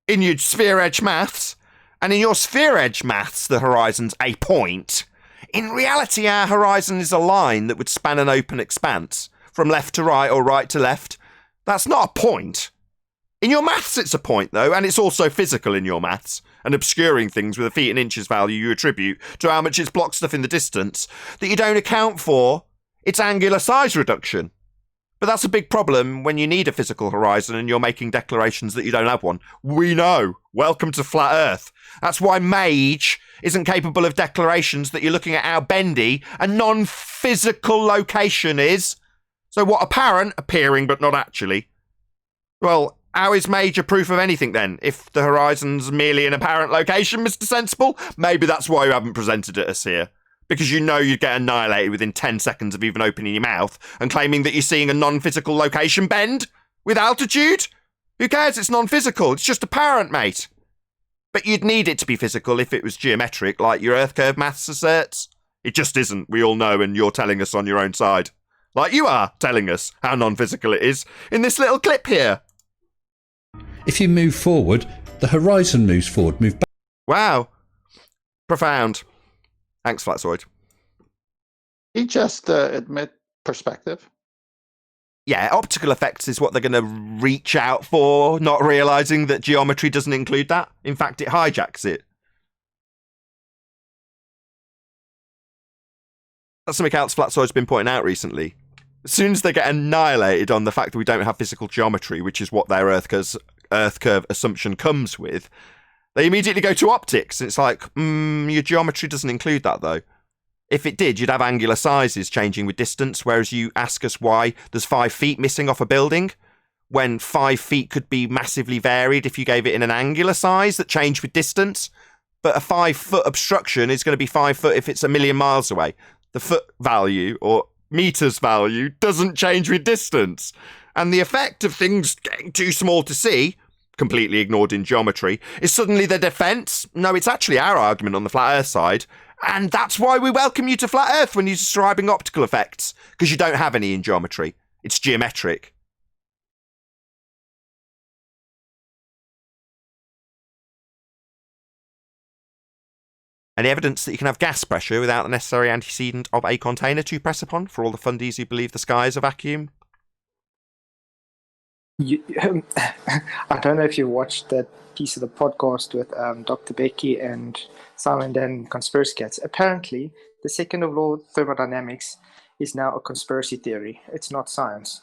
In your sphere edge maths. And in your sphere edge maths, the horizon's a point. In reality, our horizon is a line that would span an open expanse from left to right or right to left. That's not a point. In your maths, it's a point, though, and it's also physical in your maths, and obscuring things with a feet and inches value you attribute to how much it's blocked stuff in the distance that you don't account for its angular size reduction. But that's a big problem when you need a physical horizon and you're making declarations that you don't have one. We know. Welcome to Flat Earth. That's why Mage isn't capable of declarations that you're looking at how bendy a non-physical location is. So what apparent, appearing but not actually. Well, how is Mage a proof of anything then? If the horizon's merely an apparent location, Mr. Sensible? Maybe that's why you haven't presented it us here. because you know you'd get annihilated within 10 seconds of even opening your mouth, and claiming that you're seeing a non-physical location bend with altitude? Who cares? It's non-physical. It's just apparent, mate. But you'd need it to be physical if it was geometric, like your Earth curve maths asserts. It just isn't, we all know, and you're telling us on your own side. Like you are telling us how non-physical it is in this little clip here. If you move forward, the horizon moves forward, move back. Wow. Profound. Thanks, Flatzoid. He just admit perspective. Yeah, optical effects is what they're going to reach out for, not realising that geometry doesn't include that. In fact, it hijacks it. That's something else Flatzoid's been pointing out recently. As soon as they get annihilated on the fact that we don't have physical geometry, which is what their Earth curve assumption comes with, they immediately go to optics. It's like, your geometry doesn't include that, though. If it did, you'd have angular sizes changing with distance, whereas you ask us why there's 5 feet missing off a building, when 5 feet could be massively varied if you gave it in an angular size that changed with distance. But a 5-foot obstruction is going to be 5 foot if it's 1,000,000 miles away. The foot value, or meters value, doesn't change with distance. And the effect of things getting too small to see, completely ignored in geometry, is suddenly the defence. No, it's actually our argument on the flat Earth side. And that's why we welcome you to flat Earth when you're describing optical effects, because you don't have any in geometry. It's geometric. Any evidence that you can have gas pressure without the necessary antecedent of a container to press upon for all the fundies who believe the sky is a vacuum? I don't know if you watched that piece of the podcast with Dr. Becky and Simon Dan, Conspiracy Cats. Apparently, the second law of thermodynamics is now a conspiracy theory. It's not science.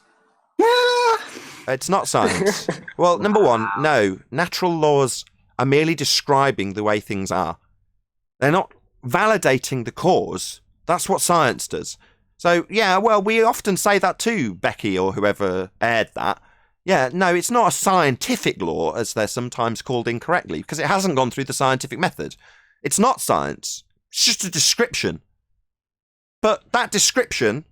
It's not science. Well, number one, no. Natural laws are merely describing the way things are. They're not validating the cause. That's what science does. So, yeah, well, we often say that too, Becky or whoever aired that. Yeah, no, it's not a scientific law, as they're sometimes called incorrectly, because it hasn't gone through the scientific method. It's not science. It's just a description. But that description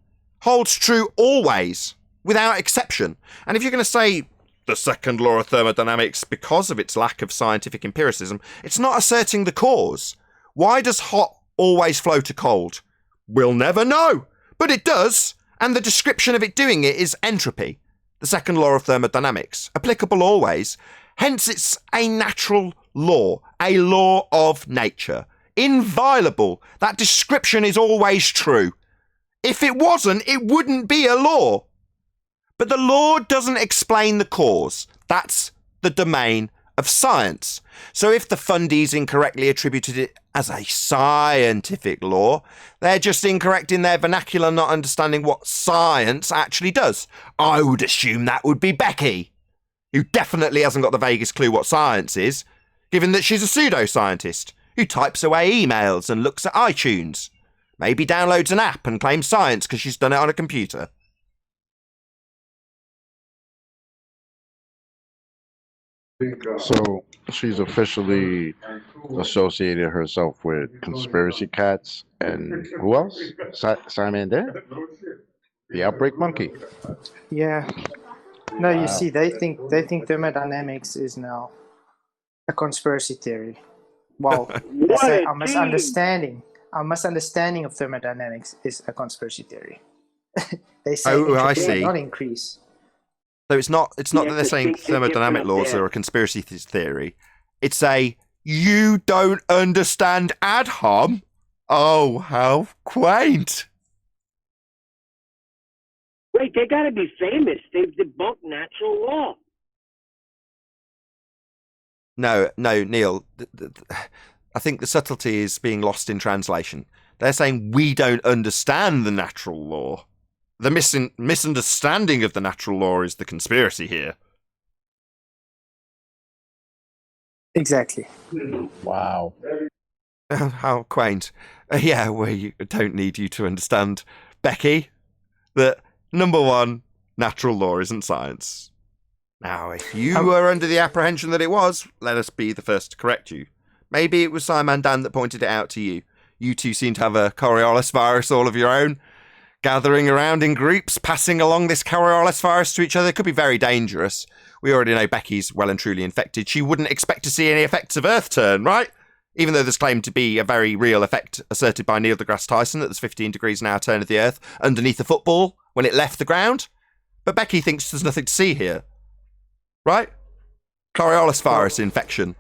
holds true always, without exception. And if you're going to say the second law of thermodynamics, because of its lack of scientific empiricism, it's not asserting the cause. Why does hot always flow to cold? We'll never know. But it does, and the description of it doing it is entropy. The second law of thermodynamics, applicable always. Hence, it's a natural law, a law of nature. Inviolable. That description is always true. If it wasn't, it wouldn't be a law. But the law doesn't explain the cause. That's the domain of science. So if the fundies incorrectly attributed it as a scientific law, they're just incorrect in their vernacular, not understanding what science actually does. I would assume that would be Becky, who definitely hasn't got the vaguest clue what science is, given that she's a pseudoscientist who types away emails and looks at iTunes. Maybe downloads an app and claims science because she's done it on a computer. So she's officially associated herself with Conspiracy Cats and who else? Simon Dan? The Outbreak Monkey. Yeah. No, you see, they think thermodynamics is now a conspiracy theory. Wow. They say our misunderstanding of thermodynamics is a conspiracy theory. They say I see. not increase. So it's not that they're saying thermodynamic laws are a conspiracy theory. It's a you don't understand ad hom. Oh, how quaint. Wait, they gotta be famous. They've debunked natural law. No, Neil. I think the subtlety is being lost in translation. They're saying we don't understand the natural law. The misunderstanding of the natural law is the conspiracy here. Exactly. Wow. How quaint. Yeah, we don't need you to understand, Becky, that number one, natural law isn't science. Now, if you were under the apprehension that it was, let us be the first to correct you. Maybe it was Simon Dan that pointed it out to you. You two seem to have a Coriolis virus all of your own, gathering around in groups, passing along this Coriolis virus to each other. It could be very dangerous. We already know Becky's well and truly infected. She wouldn't expect to see any effects of Earth turn, right? Even though there's claimed to be a very real effect asserted by Neil deGrasse Tyson that there's 15 degrees an hour turn of the Earth underneath the football when it left the ground. But Becky thinks there's nothing to see here. Right? Coriolis virus infection.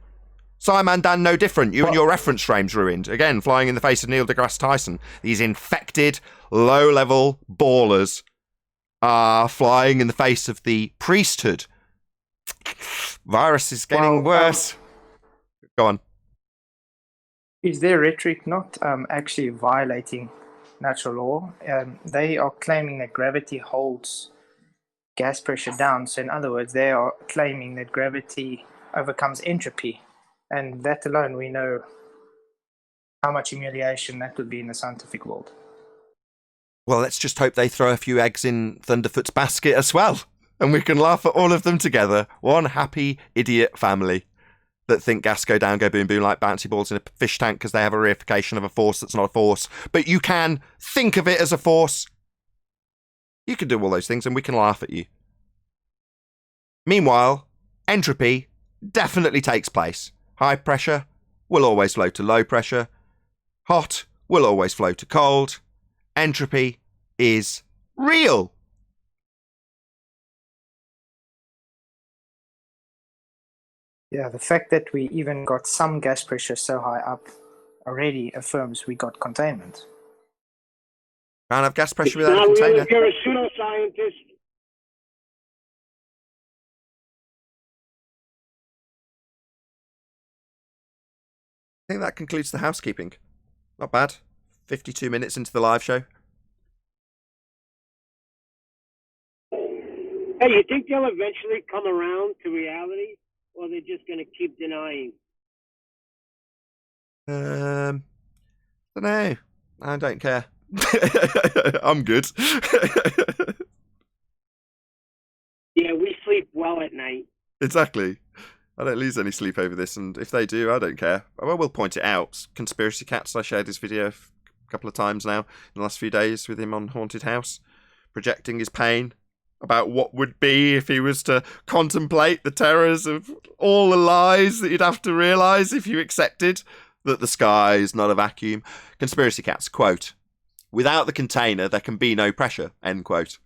Simon Dan, no different. You and your reference frame's ruined. Again, flying in the face of Neil deGrasse Tyson. These infected, low-level ballers are flying in the face of the priesthood. Virus is getting worse. Go on. Is their rhetoric not actually violating natural law? They are claiming that gravity holds gas pressure down. So in other words, they are claiming that gravity overcomes entropy. And that alone, we know how much humiliation that would be in the scientific world. Well, let's just hope they throw a few eggs in Thunderfoot's basket as well. And we can laugh at all of them together. One happy idiot family that think gas go down, go boom, boom like bouncy balls in a fish tank because they have a reification of a force that's not a force. But you can think of it as a force. You can do all those things and we can laugh at you. Meanwhile, entropy definitely takes place. High pressure will always flow to low pressure. Hot will always flow to cold. Entropy is real. Yeah, the fact that we even got some gas pressure so high up already affirms we got containment. Can't have gas pressure It's without a not real container. if you're a pseudoscientist. I think that concludes the housekeeping. Not bad. 52 minutes into the live show. Hey, you think they'll eventually come around to reality, or they're just going to keep denying? Don't know. I don't care. I'm good. Yeah, we sleep well at night. Exactly. I don't lose any sleep over this, and if they do, I don't care. I will point it out. Conspiracy Cats, I shared his video a couple of times now in the last few days with him on Haunted House, projecting his pain about what would be if he was to contemplate the terrors of all the lies that you'd have to realise if you accepted that the sky is not a vacuum. Conspiracy Cats, quote, "Without the container, there can be no pressure," end quote.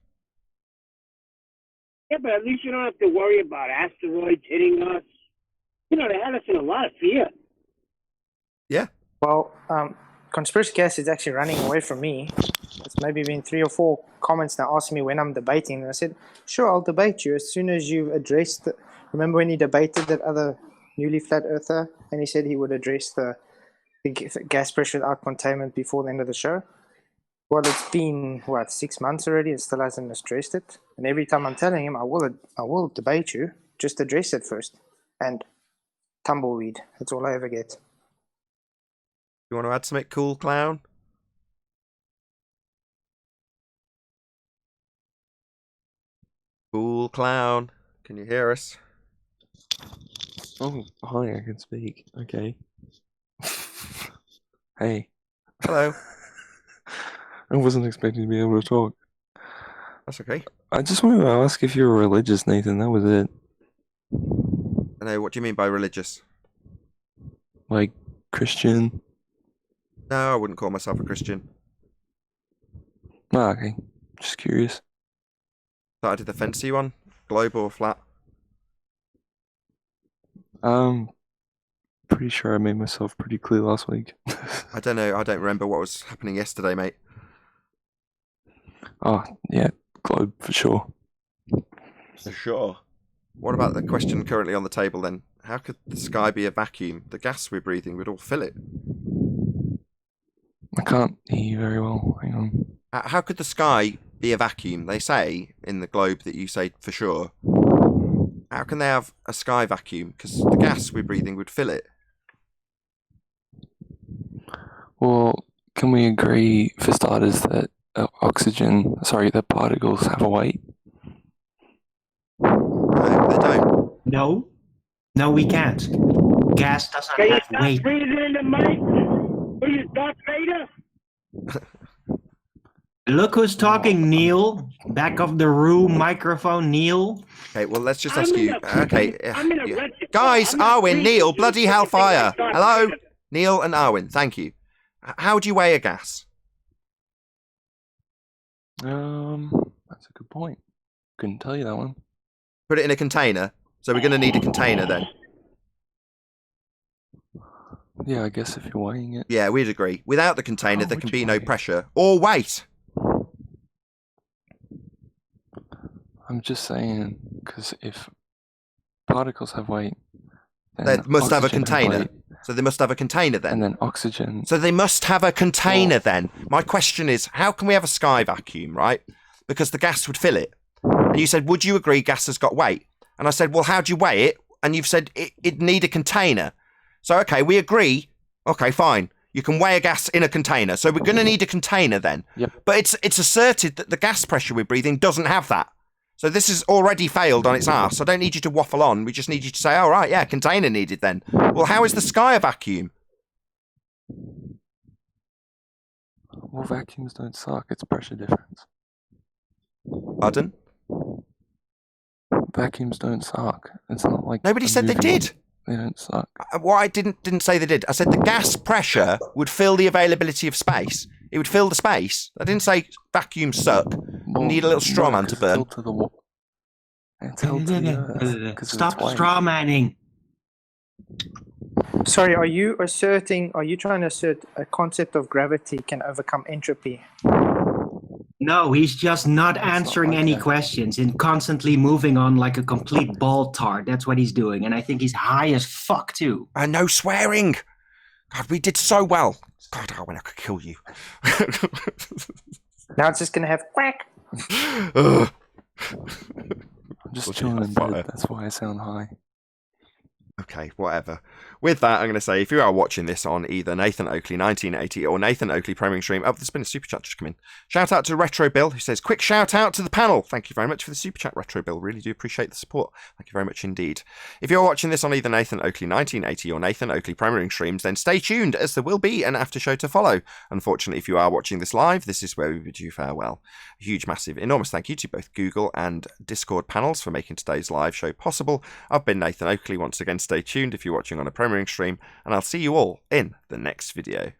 Yeah, but at least you don't have to worry about asteroids hitting us. You know, they had us in a lot of fear. Yeah. Well, Conspiracy Cast is actually running away from me. It's maybe been 3 or 4 comments now asking me when I'm debating. And I said, sure, I'll debate you as soon as you've addressed the... Remember when he debated that other newly flat earther? And he said he would address the gas pressure without containment before the end of the show? Well, it's been, 6 months already and still hasn't addressed it. And every time I'm telling him, I will debate you, just address it first. And tumbleweed, that's all I ever get. You want to add something cool, clown? Cool clown. Can you hear us? Oh, hi, I can speak. Okay. Hey. Hello. I wasn't expecting to be able to talk. That's okay. I just wanted to ask if you're religious, Nathan. That was it. I know, what do you mean by religious? Like, Christian? No, I wouldn't call myself a Christian. Ah, okay. Just curious. Thought I did the fancy one. Globe or flat? Pretty sure I made myself pretty clear last week. I don't know. I don't remember what was happening yesterday, mate. Oh, yeah. Globe, for sure. For sure. What about the question currently on the table, then? How could the sky be a vacuum? The gas we're breathing would all fill it. I can't hear you very well. Hang on. How could the sky be a vacuum? They say in the globe that you say for sure. How can they have a sky vacuum? Because the gas we're breathing would fill it. Well, can we agree, for starters, that that particles have a weight? No, they don't. No, we can't. Gas doesn't Can you have stop weight. breathing in the mic? Who you, Darth Vader? Look who's talking, Neil. Back of the room, microphone, Neil. Okay, well, let's just ask you. Okay, I'm in a red guys, I'm in a Arwin, green Neil, suit. bloody What do you think hellfire. of Darth Hello, Vader? Neil and Arwin. Thank you. How do you weigh a gas? That's a good point. Couldn't tell you that one. Put it in a container. So we're going to need a container then. Yeah, I guess if you're weighing it. Yeah, we'd agree. Without the container, there can be no pressure or weight. I'm just saying, because if particles have weight, then They must have a oxygen has container. weight, So they must have a container then. and then oxygen. So they must have a container then. My question is, how can we have a sky vacuum, right? Because the gas would fill it. And you said, would you agree gas has got weight? And I said, well, how do you weigh it? And you've said it'd need a container. So, okay, we agree. Okay, fine. You can weigh a gas in a container. So we're going to need a container then. Yep. But it's asserted that the gas pressure we're breathing doesn't have that. So this has already failed on its arse. I don't need you to waffle on. We just need you to say, all right, yeah, container needed then. Well, how is the sky a vacuum? Well, vacuums don't suck. It's pressure difference. Pardon? Vacuums don't suck. It's not like Nobody said they did. They don't suck. Well, I didn't say they did. I said the gas pressure would fill the availability of space. It would fill the space. I didn't say vacuums suck. You need a little straw man to burn. Stop straw manning. Sorry, are you trying to assert a concept of gravity can overcome entropy? No, he's just not answering any questions and constantly moving on like a complete ball tart. That's what he's doing. And I think he's high as fuck too. And no swearing. God, we did so well. God, I could kill you. Now it's just going to have quack. I'm just chilling in bed. That's why I sound high. Okay, whatever. With that, I'm going to say, if you are watching this on either Nathan Oakley 1980 or Nathan Oakley Premiering Stream, oh, there's been a super chat just come in. Shout out to Retro Bill, who says, quick shout out to the panel. Thank you very much for the super chat, Retro Bill. Really do appreciate the support. Thank you very much indeed. If you're watching this on either Nathan Oakley 1980 or Nathan Oakley Premiering Streams, then stay tuned, as there will be an after show to follow. Unfortunately, if you are watching this live, this is where we bid you farewell. A huge, massive, enormous thank you to both Google and Discord panels for making today's live show possible. I've been Nathan Oakley. Once again, stay tuned if you're watching on a premiering stream, and I'll see you all in the next video.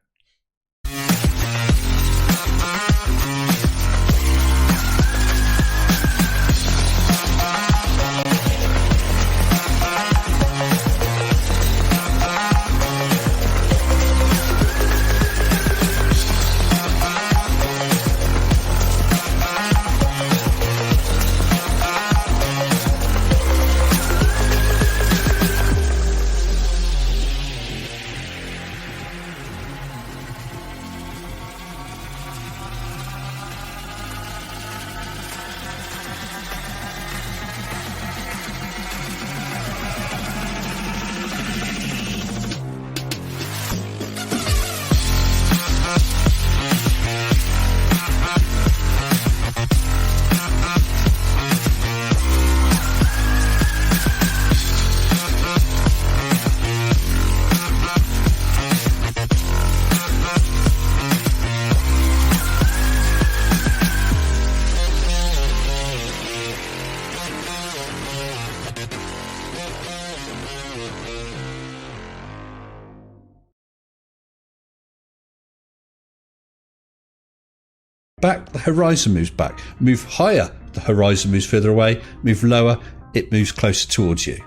Back, the horizon moves back. Move higher, the horizon moves further away. Move lower, it moves closer towards you.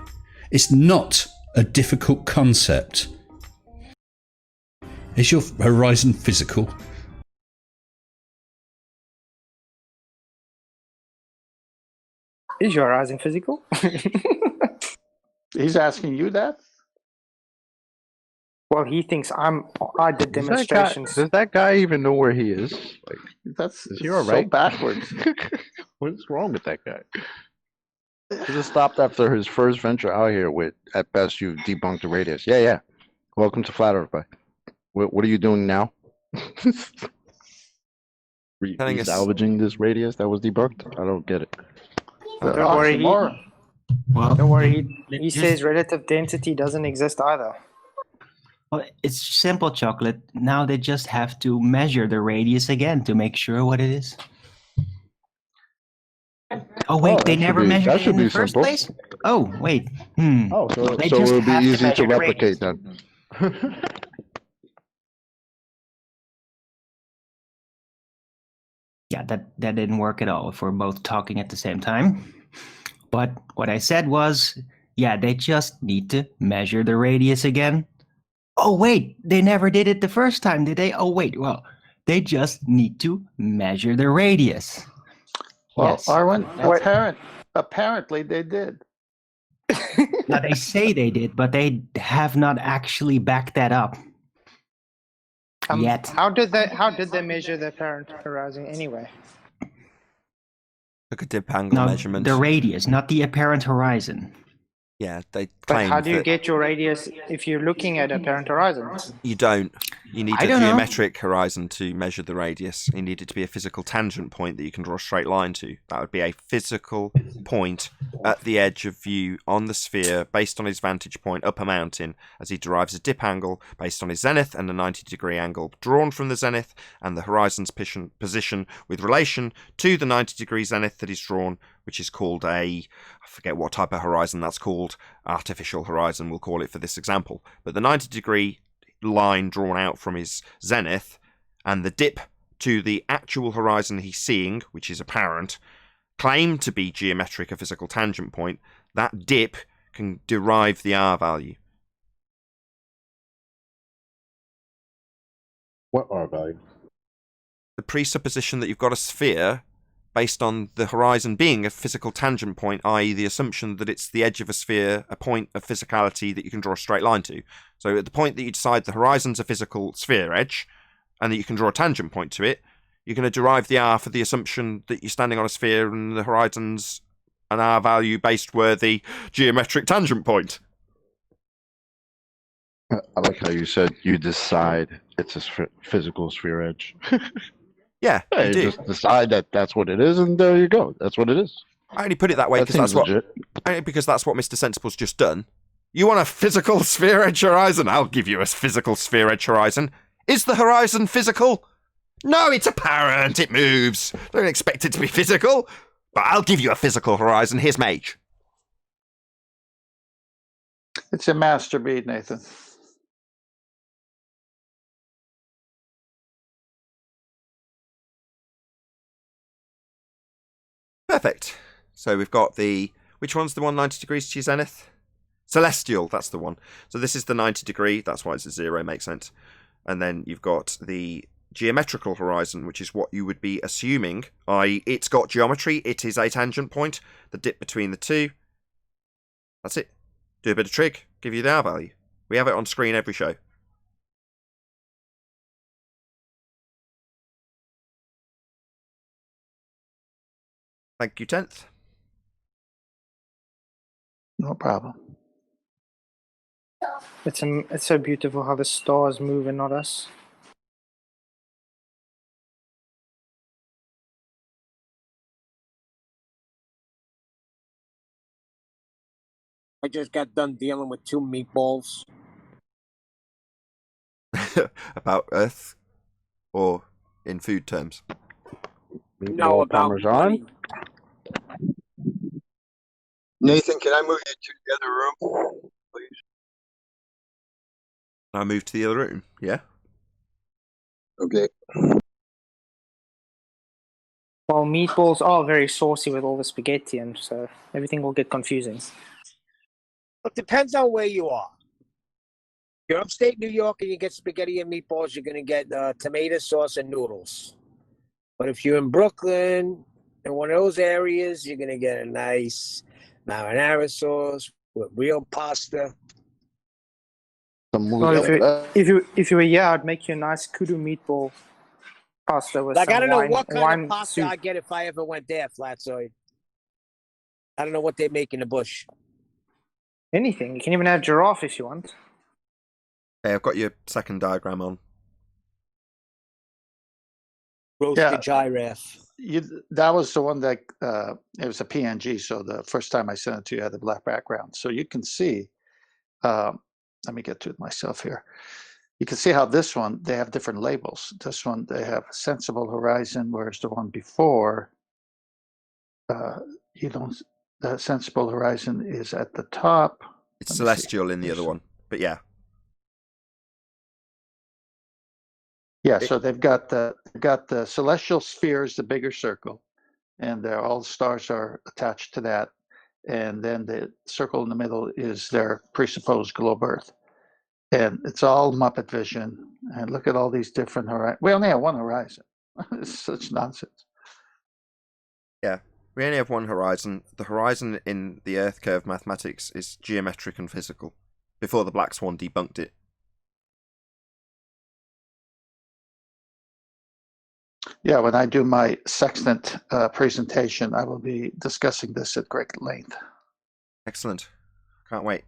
It's not a difficult concept. Is your horizon physical? Is your horizon physical? He's asking you that? Well, he thinks I did Does demonstrations. does that guy even know where he is? Like, That's is he all so right? backwards. What's wrong with that guy? He just stopped after his first venture out here with, at best, you debunked the radius. Yeah. Welcome to Flat Earth, guy. What are you doing now? Salvaging this radius that was debunked? I don't get it. Don't worry. Don't worry. He says relative density doesn't exist either. Well, it's simple, Chocolate. Now they just have to measure the radius again to make sure what it is. Oh wait, they never measured it in the first place? Oh wait. Oh, so They so just it would be have easy to measure the radius. replicate then. Yeah, that didn't work at all if we're both talking at the same time. But what I said was, yeah, they just need to measure the radius again. Oh wait, they never did it the first time, did they? Oh wait, well, they just need to measure the radius. Well, Yes. Arwen, apparently they did. Now they say they did, but they have not actually backed that up yet. How did they measure the apparent horizon anyway? Look at dip angle No, measurement. the radius, not the apparent horizon. Yeah, they But claim how do you that get your radius if you're looking at apparent horizon? you don't. You need I a don't know. geometric horizon to measure the radius. You need it to be a physical tangent point that you can draw a straight line to. That would be a physical point at the edge of view on the sphere based on his vantage point up a mountain as he derives a dip angle based on his zenith and a 90-degree angle drawn from the zenith and the horizon's position with relation to the 90-degree zenith that is drawn, which is called I forget what type of horizon that's called, artificial horizon we'll call it for this example, but the 90-degree line drawn out from his zenith and the dip to the actual horizon he's seeing, which is apparent, claim to be geometric a physical tangent point. That dip can derive the R value. What R value? The presupposition that you've got a sphere based on the horizon being a physical tangent point, i.e. the assumption that it's the edge of a sphere, a point of physicality that you can draw a straight line to. So at the point that you decide the horizon's a physical sphere edge, and that you can draw a tangent point to it, you're going to derive the R for the assumption that you're standing on a sphere and the horizon's an R value based worthy geometric tangent point. I like how you said you decide it's a physical sphere edge. Yeah, Yeah, you just decide that that's what it is, and there you go. That's what it is. I only put it that way That because seems legit. that's what Mr. Sensible's just done. You want a physical sphere edge horizon? I'll give you a physical sphere edge horizon. Is the horizon physical? No, it's apparent. It moves. Don't expect it to be physical. But I'll give you a physical horizon. Here's Mage. It's a master beat, Nathan. Perfect. So we've got which one's the one 90 degrees to your zenith? Celestial, that's the one. So this is the 90 degree, that's why it's a 0, makes sense. And then you've got the geometrical horizon, which is what you would be assuming, i.e. it's got geometry, it is a tangent point, the dip between the two. That's it. Do a bit of trig, give you the R value. We have it on screen every show. Thank you, 10th. No problem. It's so beautiful how the stars move and not us. I just got done dealing with 2 meatballs. About Earth? Or in food terms? No, about Parmesan? Nathan, can I move you to the other room, please? I move to the other room, yeah? Okay. Well, meatballs are very saucy with all the spaghetti, and so everything will get confusing. It depends on where you are. You're upstate New York and you get spaghetti and meatballs, you're going to get tomato sauce and noodles. But if you're in Brooklyn, in one of those areas, you're going to get a nice marinara sauce with real pasta. Well, if you were here, I'd make you a nice kudu meatball pasta with Like, some I don't know wine, what kind wine of pasta soup. I'd get if I ever went there, Flatsoid. I don't know what they make in the bush. Anything. You can even have giraffe if you want. Hey, I've got your second diagram on. Roasted giraffe. That was the one that it was a PNG. So the first time I sent it to you, it had the black background. So you can see let me get to it myself here. You can see how this one, they have different labels. This one, they have sensible horizon, whereas the one before, you don't, the sensible horizon is at the top. It's celestial in the other one, but yeah. Yeah, so they've got the celestial spheres, the bigger circle, and all the stars are attached to that. And then the circle in the middle is their presupposed globe Earth. And it's all Muppet vision. And look at all these different horizons. We only have one horizon. It's such nonsense. Yeah, we only have one horizon. The horizon in the Earth curve mathematics is geometric and physical. Before the Black Swan debunked it. Yeah, when I do my sextant presentation, I will be discussing this at great length. Excellent. Can't wait.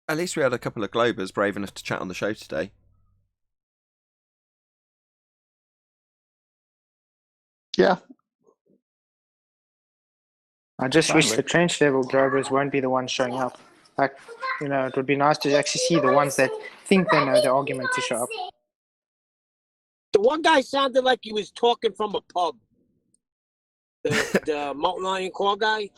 At least we had a couple of Globers brave enough to chat on the show today. Yeah. I just wish the trench level Globers won't be the ones showing up. Like, you know, it would be nice to actually see the ones that think they know the argument to show up. The one guy sounded like he was talking from a pub. The mountain lion claw guy.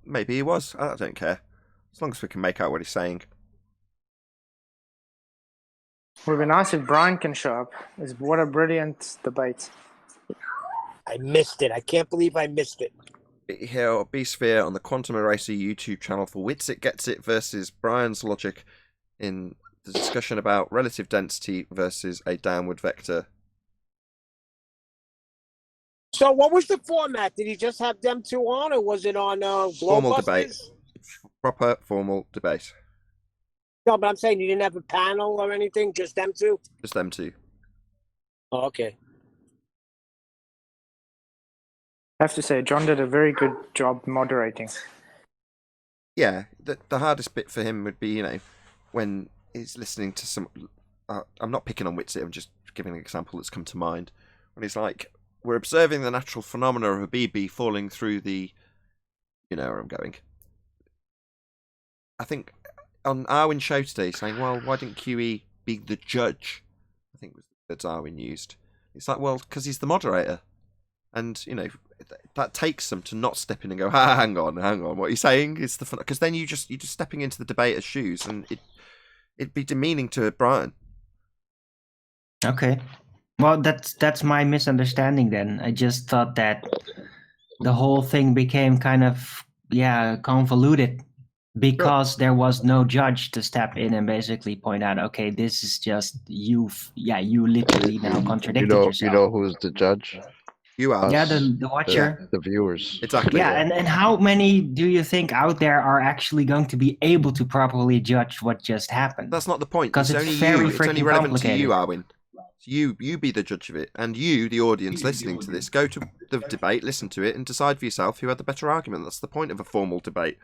Maybe he was. I don't care. As long as we can make out what he's saying. It would be nice if Brian can show up. What a brilliant debate. I missed it. I can't believe I missed it. Here, B-Sphere on the Quantum Eraser YouTube channel for Witsit Gets It versus Brian's Logic in the discussion about relative density versus a downward vector. So what was the format? Did he just have them two on, or was it on Formal Globebusters? debate. Proper formal debate. No, but I'm saying you didn't have a panel or anything, just them two? Just them two. Oh, okay. I have to say, John did a very good job moderating. Yeah, the hardest bit for him would be, you know, when he's listening to some... I'm not picking on Witsit, I'm just giving an example that's come to mind. When he's like, we're observing the natural phenomena of a BB falling through the... You know where I'm going. I think on Arwin's show today, saying, well, why didn't QE be the judge? I think was the words Arwin used. It's like, well, because he's the moderator. And, you know, that takes them to not step in and go, hang on, what are you saying? It's the fun, because then you're just stepping into the debater's shoes, and it'd be demeaning to Brian. Okay. Well, that's my misunderstanding then. I just thought that the whole thing became kind of, convoluted because there was no judge to step in and basically point out, okay, this is just you. You literally now contradicted yourself. You know who's the judge? You are. Yeah, the watcher. The viewers. Exactly. Yeah, and how many do you think out there are actually going to be able to properly judge what just happened? That's not the point. Because it's only very you. It's only freaking relevant to complicated. you, Arwin. You be the judge of it, and you, the audience listening to this, go to the debate, listen to it, and decide for yourself who had the better argument. That's the point of a formal debate.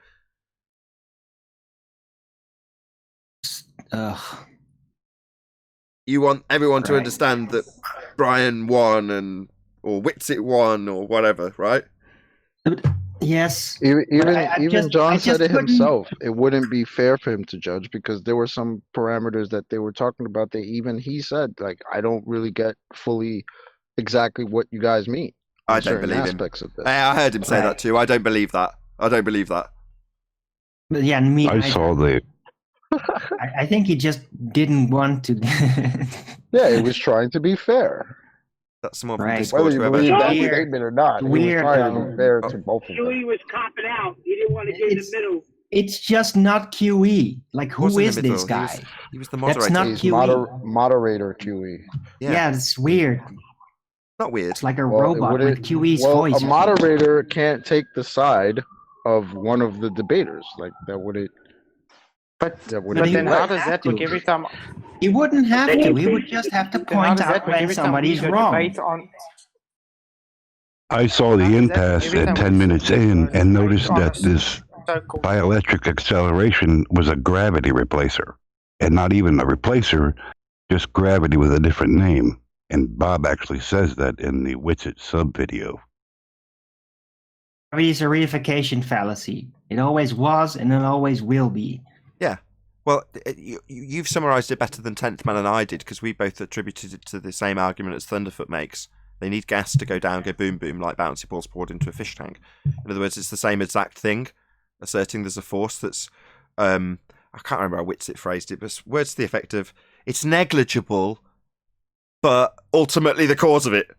You want everyone to understand that Brian won or Witsit won or whatever, right? Yes. Even John said it himself. It wouldn't be fair for him to judge because there were some parameters that they were talking about that even he said, like, I don't really get fully exactly what you guys mean. I don't believe him. I heard him say that too. I don't believe that. But yeah, me. I saw the. I think he just didn't want to. Yeah, he was trying to be fair. That's more Whether you believe that statement or not, he was trying to be fair to both of them. QE was copping out. He didn't want to get in the middle. It's just not QE. Like, who is this guy? He was the moderator. That's not He's QE. moderator QE. Yeah, it's weird. Not weird. It's like a robot with QE's voice. A moderator can't take the side of one of the debaters. Like, that would it. But then how does that work every time? He wouldn't have to. He would just have to point out when somebody's wrong. I saw the impasse every at time 10 we minutes switch in to and noticed that electrons, this so-called dielectric acceleration was a gravity replacer. And not even a replacer, just gravity with a different name. And Bob actually says that in the Witsit sub video. Gravity is a reification fallacy. It always was and it always will be. Yeah. Well, you've summarised it better than 10th Man and I did, because we both attributed it to the same argument as Thunderfoot makes. They need gas to go down, go boom boom, like bouncy balls poured into a fish tank. In other words, it's the same exact thing, asserting there's a force that's, I can't remember how Witsit phrased it, but words to the effect of, it's negligible, but ultimately the cause of it.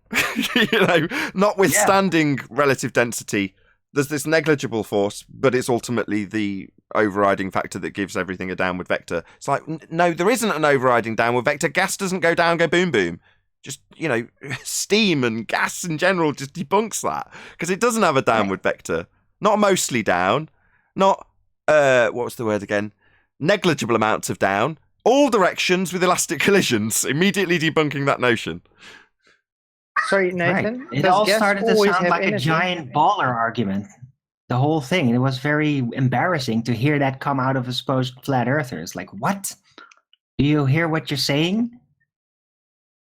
Notwithstanding relative density, there's this negligible force, but it's ultimately the overriding factor that gives everything a downward vector. It's like, no, there isn't an overriding downward vector. Gas doesn't go down, go boom boom. Just, steam and gas in general just debunks that, because it doesn't have a downward vector. Not mostly down, not, what was the word again? Negligible amounts of down. All directions with elastic collisions, immediately debunking that notion. Sorry, Nathan. Right. It does all gas started to always sound have like a energy? giant baller argument. The whole thing. It was very embarrassing to hear that come out of a supposed flat earthers. Like, what? Do you hear what you're saying?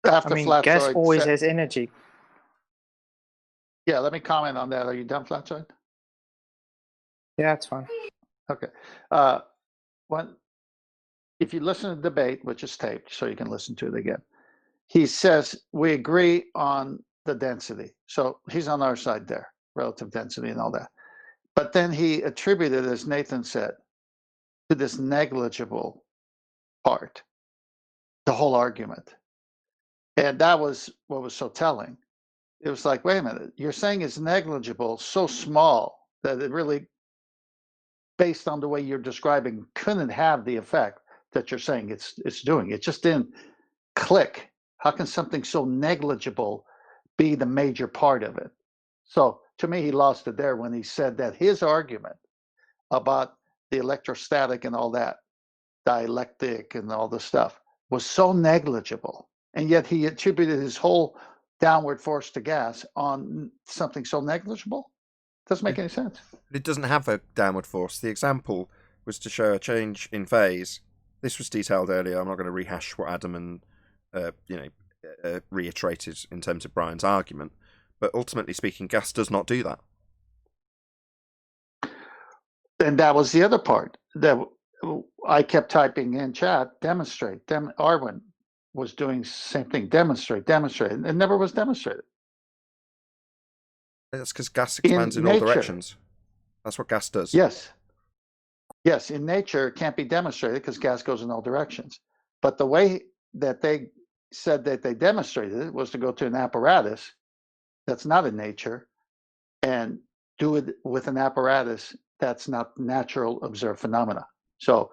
After gas Flatzoid always said- has energy. Yeah, let me comment on that. Are you done, Flatzoid? Yeah, it's fine. Okay. If you listen to the debate, which is taped, so you can listen to it again, he says we agree on the density. So he's on our side there, relative density and all that. But then he attributed, as Nathan said, to this negligible part, the whole argument. And that was what was so telling. It was like, wait a minute, you're saying it's negligible, so small that it really, based on the way you're describing, couldn't have the effect that you're saying it's doing. It just didn't click. How can something so negligible be the major part of it? So to me, he lost it there when he said that his argument about the electrostatic and all that, dialectic and all this stuff, was so negligible. And yet he attributed his whole downward force to gas on something so negligible. Doesn't make any sense. It doesn't have a downward force. The example was to show a change in phase. This was detailed earlier. I'm not going to rehash what Adam and reiterated in terms of Brian's argument. But ultimately speaking, gas does not do that. And that was the other part that I kept typing in chat, demonstrate. Arwin was doing the same thing, demonstrate. It never was demonstrated. That's because gas expands in all directions. That's what gas does. Yes, in nature, it can't be demonstrated because gas goes in all directions. But the way that they said that they demonstrated it was to go to an apparatus that's not in nature and do it with an apparatus that's not natural observed phenomena. So,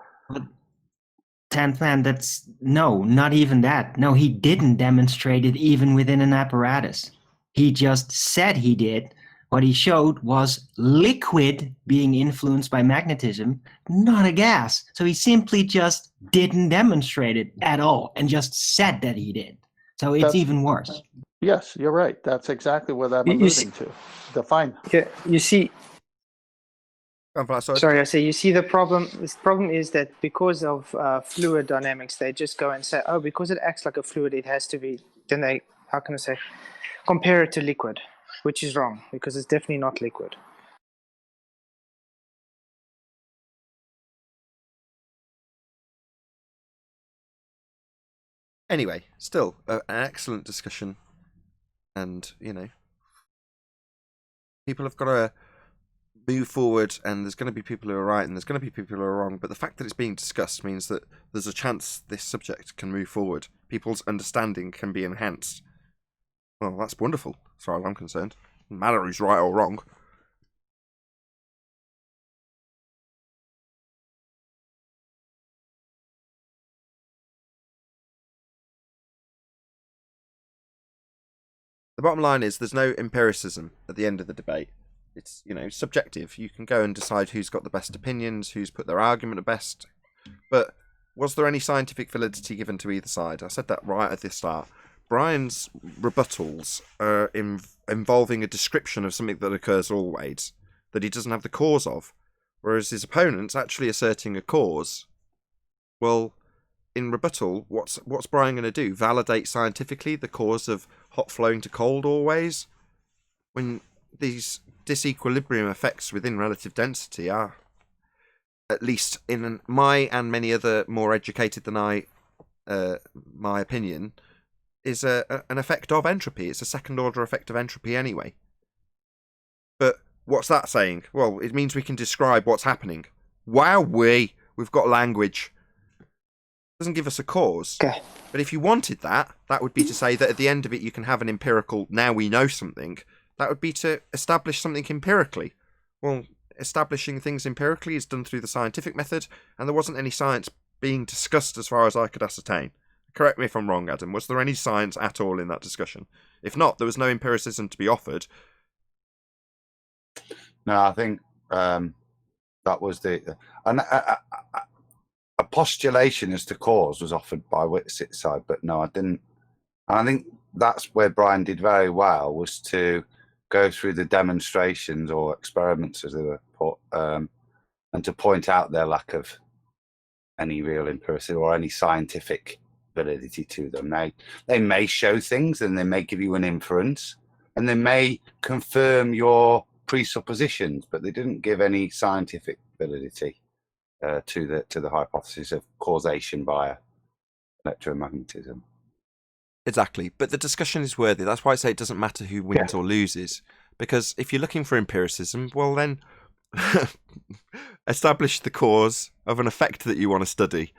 10th Man, that's no, not even that. No, he didn't demonstrate it even within an apparatus. He just said he did. What he showed was liquid being influenced by magnetism, not a gas. So he simply just didn't demonstrate it at all and just said that he did. So it's even worse. Yes, you're right. That's exactly what I'm alluding to. Define. Yeah, you see. Sorry. Sorry, I say you see the problem. This problem is that because of fluid dynamics, they just go and say, oh, because it acts like a fluid, it has to be. Then they, how can I say, compare it to liquid, which is wrong because it's definitely not liquid. Anyway, still an excellent discussion, and people have got to move forward, and there's going to be people who are right and there's going to be people who are wrong, but the fact that it's being discussed means that there's a chance this subject can move forward. People's understanding can be enhanced. Well, that's wonderful, as far as I'm concerned. No matter who's right or wrong. The bottom line is there's no empiricism at the end of the debate. It's, subjective. You can go and decide who's got the best opinions, who's put their argument the best. But was there any scientific validity given to either side? I said that right at the start. Brian's rebuttals are involving a description of something that occurs always, that he doesn't have the cause of, whereas his opponent's actually asserting a cause. Well, in rebuttal, what's Brian going to do? Validate scientifically the cause of hot flowing to cold always? When these disequilibrium effects within relative density are, at least in my and many other more educated than I, my opinion, is an effect of entropy. It's a second order effect of entropy anyway. But what's that saying? Well, it means we can describe what's happening. Wow, we've got language. Doesn't give us a cause. Okay. But if you wanted that, that would be to say that at the end of it you can have an empirical, now we know something. That would be to establish something empirically. Well, establishing things empirically is done through the scientific method, and there wasn't any science being discussed as far as I could ascertain. Correct me if I'm wrong, Adam. Was there any science at all in that discussion? If not, there was no empiricism to be offered. No, I think that was a postulation as to cause was offered by Whitsit's side, but no, I didn't. And I think that's where Brian did very well, was to go through the demonstrations or experiments, as they were put, and to point out their lack of any real empiricism or any scientific validity to them. They may show things, and they may give you an inference, and they may confirm your presuppositions, but they didn't give any scientific validity to the hypothesis of causation via electromagnetism. Exactly, but the discussion is worthy. That's why I say it doesn't matter who wins or loses, because if you're looking for empiricism, well then establish the cause of an effect that you want to study.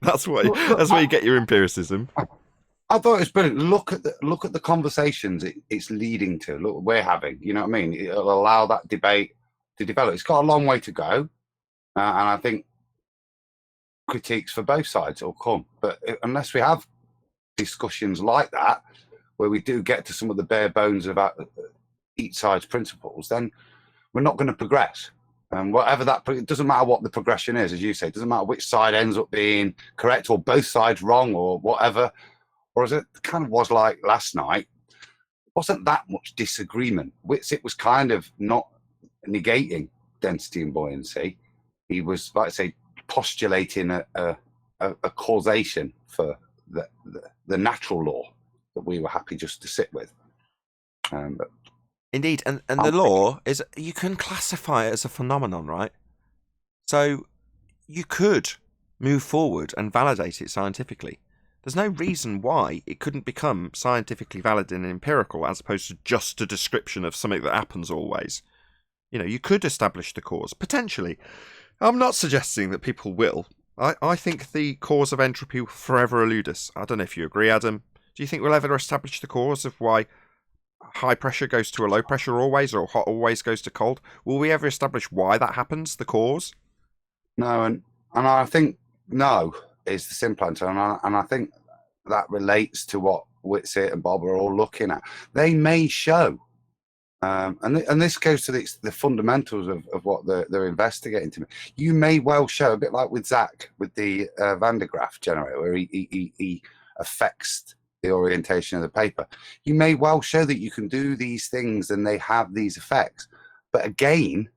That's where you get your empiricism. I thought it was brilliant. Look at the conversations it's leading to. Look, we're having. You know what I mean? It'll allow that debate to develop. It's got a long way to go, and I think critiques for both sides will come. But unless we have discussions like that, where we do get to some of the bare bones of each side's principles, then we're not going to progress. And whatever that, it doesn't matter what the progression is, as you say. It doesn't matter which side ends up being correct or both sides wrong or whatever. Or as it kind of was like last night, it wasn't that much disagreement. Whitsit was kind of not negating density and buoyancy. He was, like I say, postulating a causation for the natural law that we were happy just to sit with. But indeed, and the law is, you can classify it as a phenomenon, right? So you could move forward and validate it scientifically. There's no reason why it couldn't become scientifically valid and empirical, as opposed to just a description of something that happens always. You know, you could establish the cause, potentially. I'm not suggesting that people will. I think the cause of entropy will forever elude us. I don't know if you agree, Adam. Do you think we'll ever establish the cause of why high pressure goes to a low pressure always, or hot always goes to cold? Will we ever establish why that happens, the cause? No, and I think no is the simple answer, and I think that relates to what Whitsit and Bob are all looking at. They may show, and this goes to the fundamentals of what they're investigating. To me, you may well show, a bit like with Zach with the Van de Graaff generator, where he affects the orientation of the paper. You may well show that you can do these things and they have these effects. But again,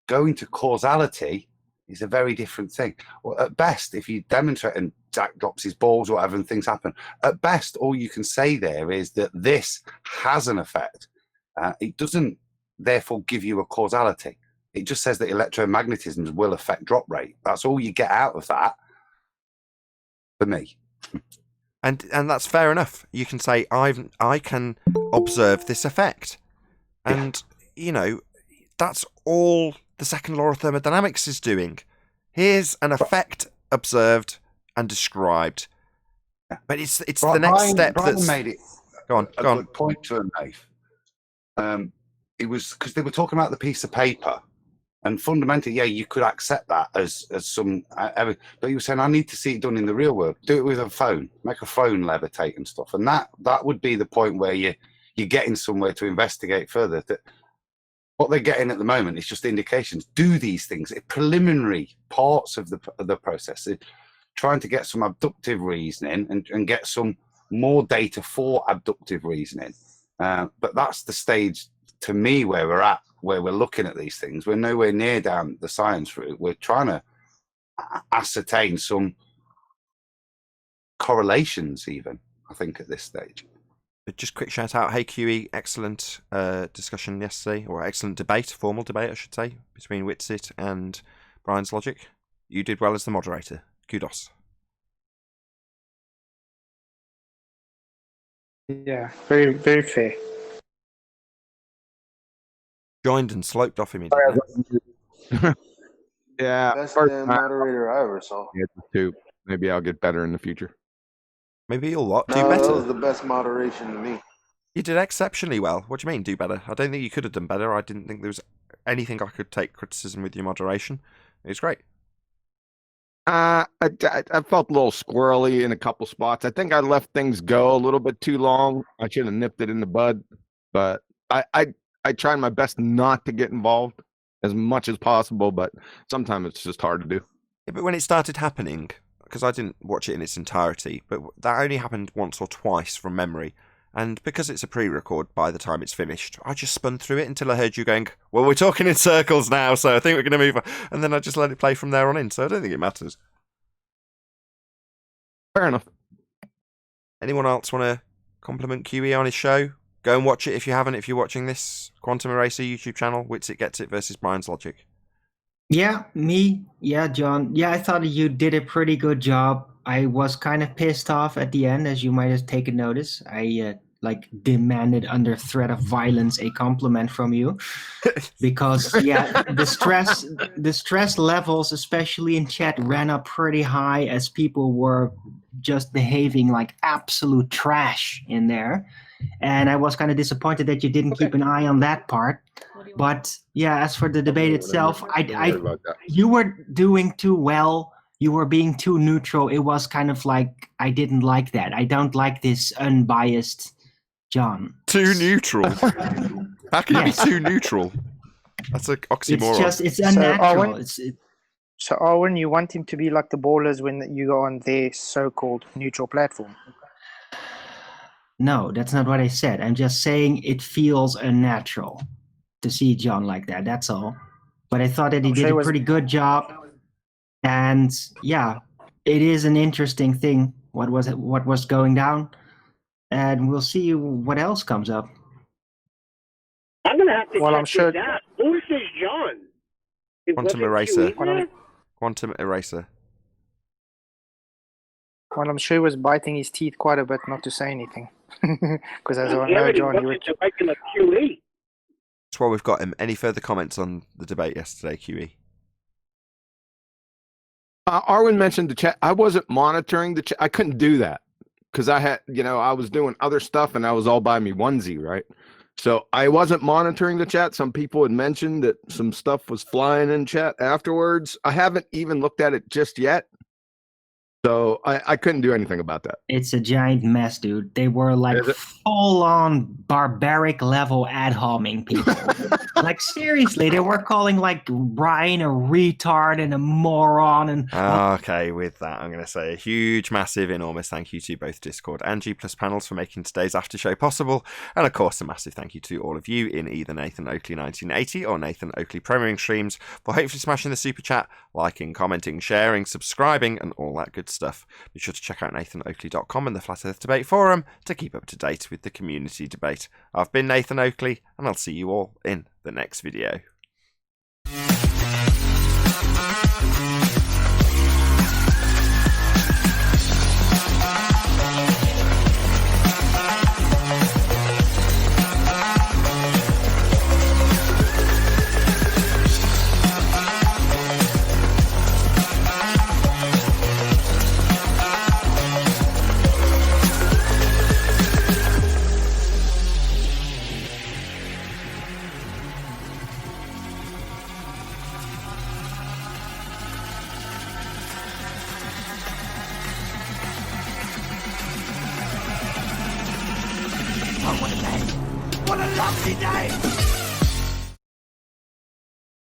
going to causality is a very different thing. Well, at best, if you demonstrate and Zach drops his balls or whatever and things happen, at best, all you can say there is that this has an effect. It doesn't therefore give you a causality. It just says that electromagnetism will affect drop rate. That's all you get out of that, for me. And that's fair enough. You can say, I can observe this effect. And, you know, that's all the second law of thermodynamics is doing. Here's an effect observed and described. But it's the next step that's... made it go on. Good point to him, Nath. It was because they were talking about the piece of paper. And fundamentally, yeah, you could accept that as some, but he was saying, I need to see it done in the real world. Do it with a phone, make a phone levitate and stuff. And that would be the point where you're getting somewhere to investigate further. That what they're getting at the moment is just indications. Do these things, preliminary parts of the process. They're trying to get some abductive reasoning and get some more data for abductive reasoning. But that's the stage, to me, where we're at, where we're looking at these things. We're nowhere near down the science route. We're trying to ascertain some correlations, even, I think, at this stage. But just quick shout out, hey QE, excellent discussion yesterday, or excellent debate, formal debate, I should say, between Witsit and Brian's Logic. You did well as the moderator. Kudos. Yeah, very, very fair. Joined and sloped off immediately. Yeah, Best first damn time. moderator I ever saw. Yeah, two. Maybe I'll get better in the future. Maybe you'll what? Do No, that better. was the best moderation to me. You did exceptionally well. What do you mean, do better? I don't think you could have done better. I didn't think there was anything I could take criticism with your moderation. It was great. I felt a little squirrely in a couple spots. I think I left things go a little bit too long. I should have nipped it in the bud. But I tried my best not to get involved as much as possible, but sometimes it's just hard to do. Yeah, but when it started happening, because I didn't watch it in its entirety, but that only happened once or twice from memory. And because it's a pre-record, by the time it's finished, I just spun through it until I heard you going, well, we're talking in circles now, so I think we're going to move on. And then I just let it play from there on in, so I don't think it matters. Fair enough. Anyone else want to compliment QE on his show? Go and watch it if you haven't, if you're watching this. Quantum Eraser YouTube channel, Witsit Gets It versus Brian's Logic. Yeah, me. Yeah, John. Yeah, I thought you did a pretty good job. I was kind of pissed off at the end, as you might have taken notice. I demanded under threat of violence a compliment from you, because the stress levels, especially in chat, ran up pretty high as people were just behaving like absolute trash in there. And I was kind of disappointed that you didn't keep an eye on that part. But yeah, as for the debate itself, you were doing too well. You were being too neutral. It was kind of like, I didn't like that. I don't like this unbiased John. Too neutral? How can you be too neutral? That's an oxymoron. It's unnatural. So Owen, you want him to be like the ballers when you go on their so-called neutral platform? No, that's not what I said. I'm just saying it feels unnatural to see John like that. That's all. But I thought that he did a pretty good job. And yeah, it is an interesting thing. What was going down? And we'll see what else comes up. I'm gonna have to Well, check I'm sure- this out. Who's this John? Quantum Eraser. Quantum Eraser. Well, I'm sure he was biting his teeth quite a bit not to say anything. Because as I know, John, you were... QE. That's why we've got him. Any further comments on the debate yesterday, QE? Arwen mentioned the chat. I wasn't monitoring the chat. I couldn't do that because I had, I was doing other stuff and I was all by me onesie, right? So I wasn't monitoring the chat. Some people had mentioned that some stuff was flying in chat afterwards. I haven't even looked at it just yet. So I couldn't do anything about that. It's a giant mess, dude. They were like full-on barbaric level ad-homing people. Like seriously, they were calling like Brian a retard and a moron and. Okay, with that, I'm going to say a huge, massive, enormous thank you to both Discord and G+ Panels for making today's after show possible, and of course, a massive thank you to all of you in either Nathan Oakley 1980 or Nathan Oakley premiering streams for hopefully smashing the super chat, liking, commenting, sharing, subscribing, and all that good stuff. Be sure to check out nathanoakley.com and the Flat Earth Debate Forum to keep up to date with the community debate. I've been Nathan Oakley, and I'll see you all in the next video. What a lovely day!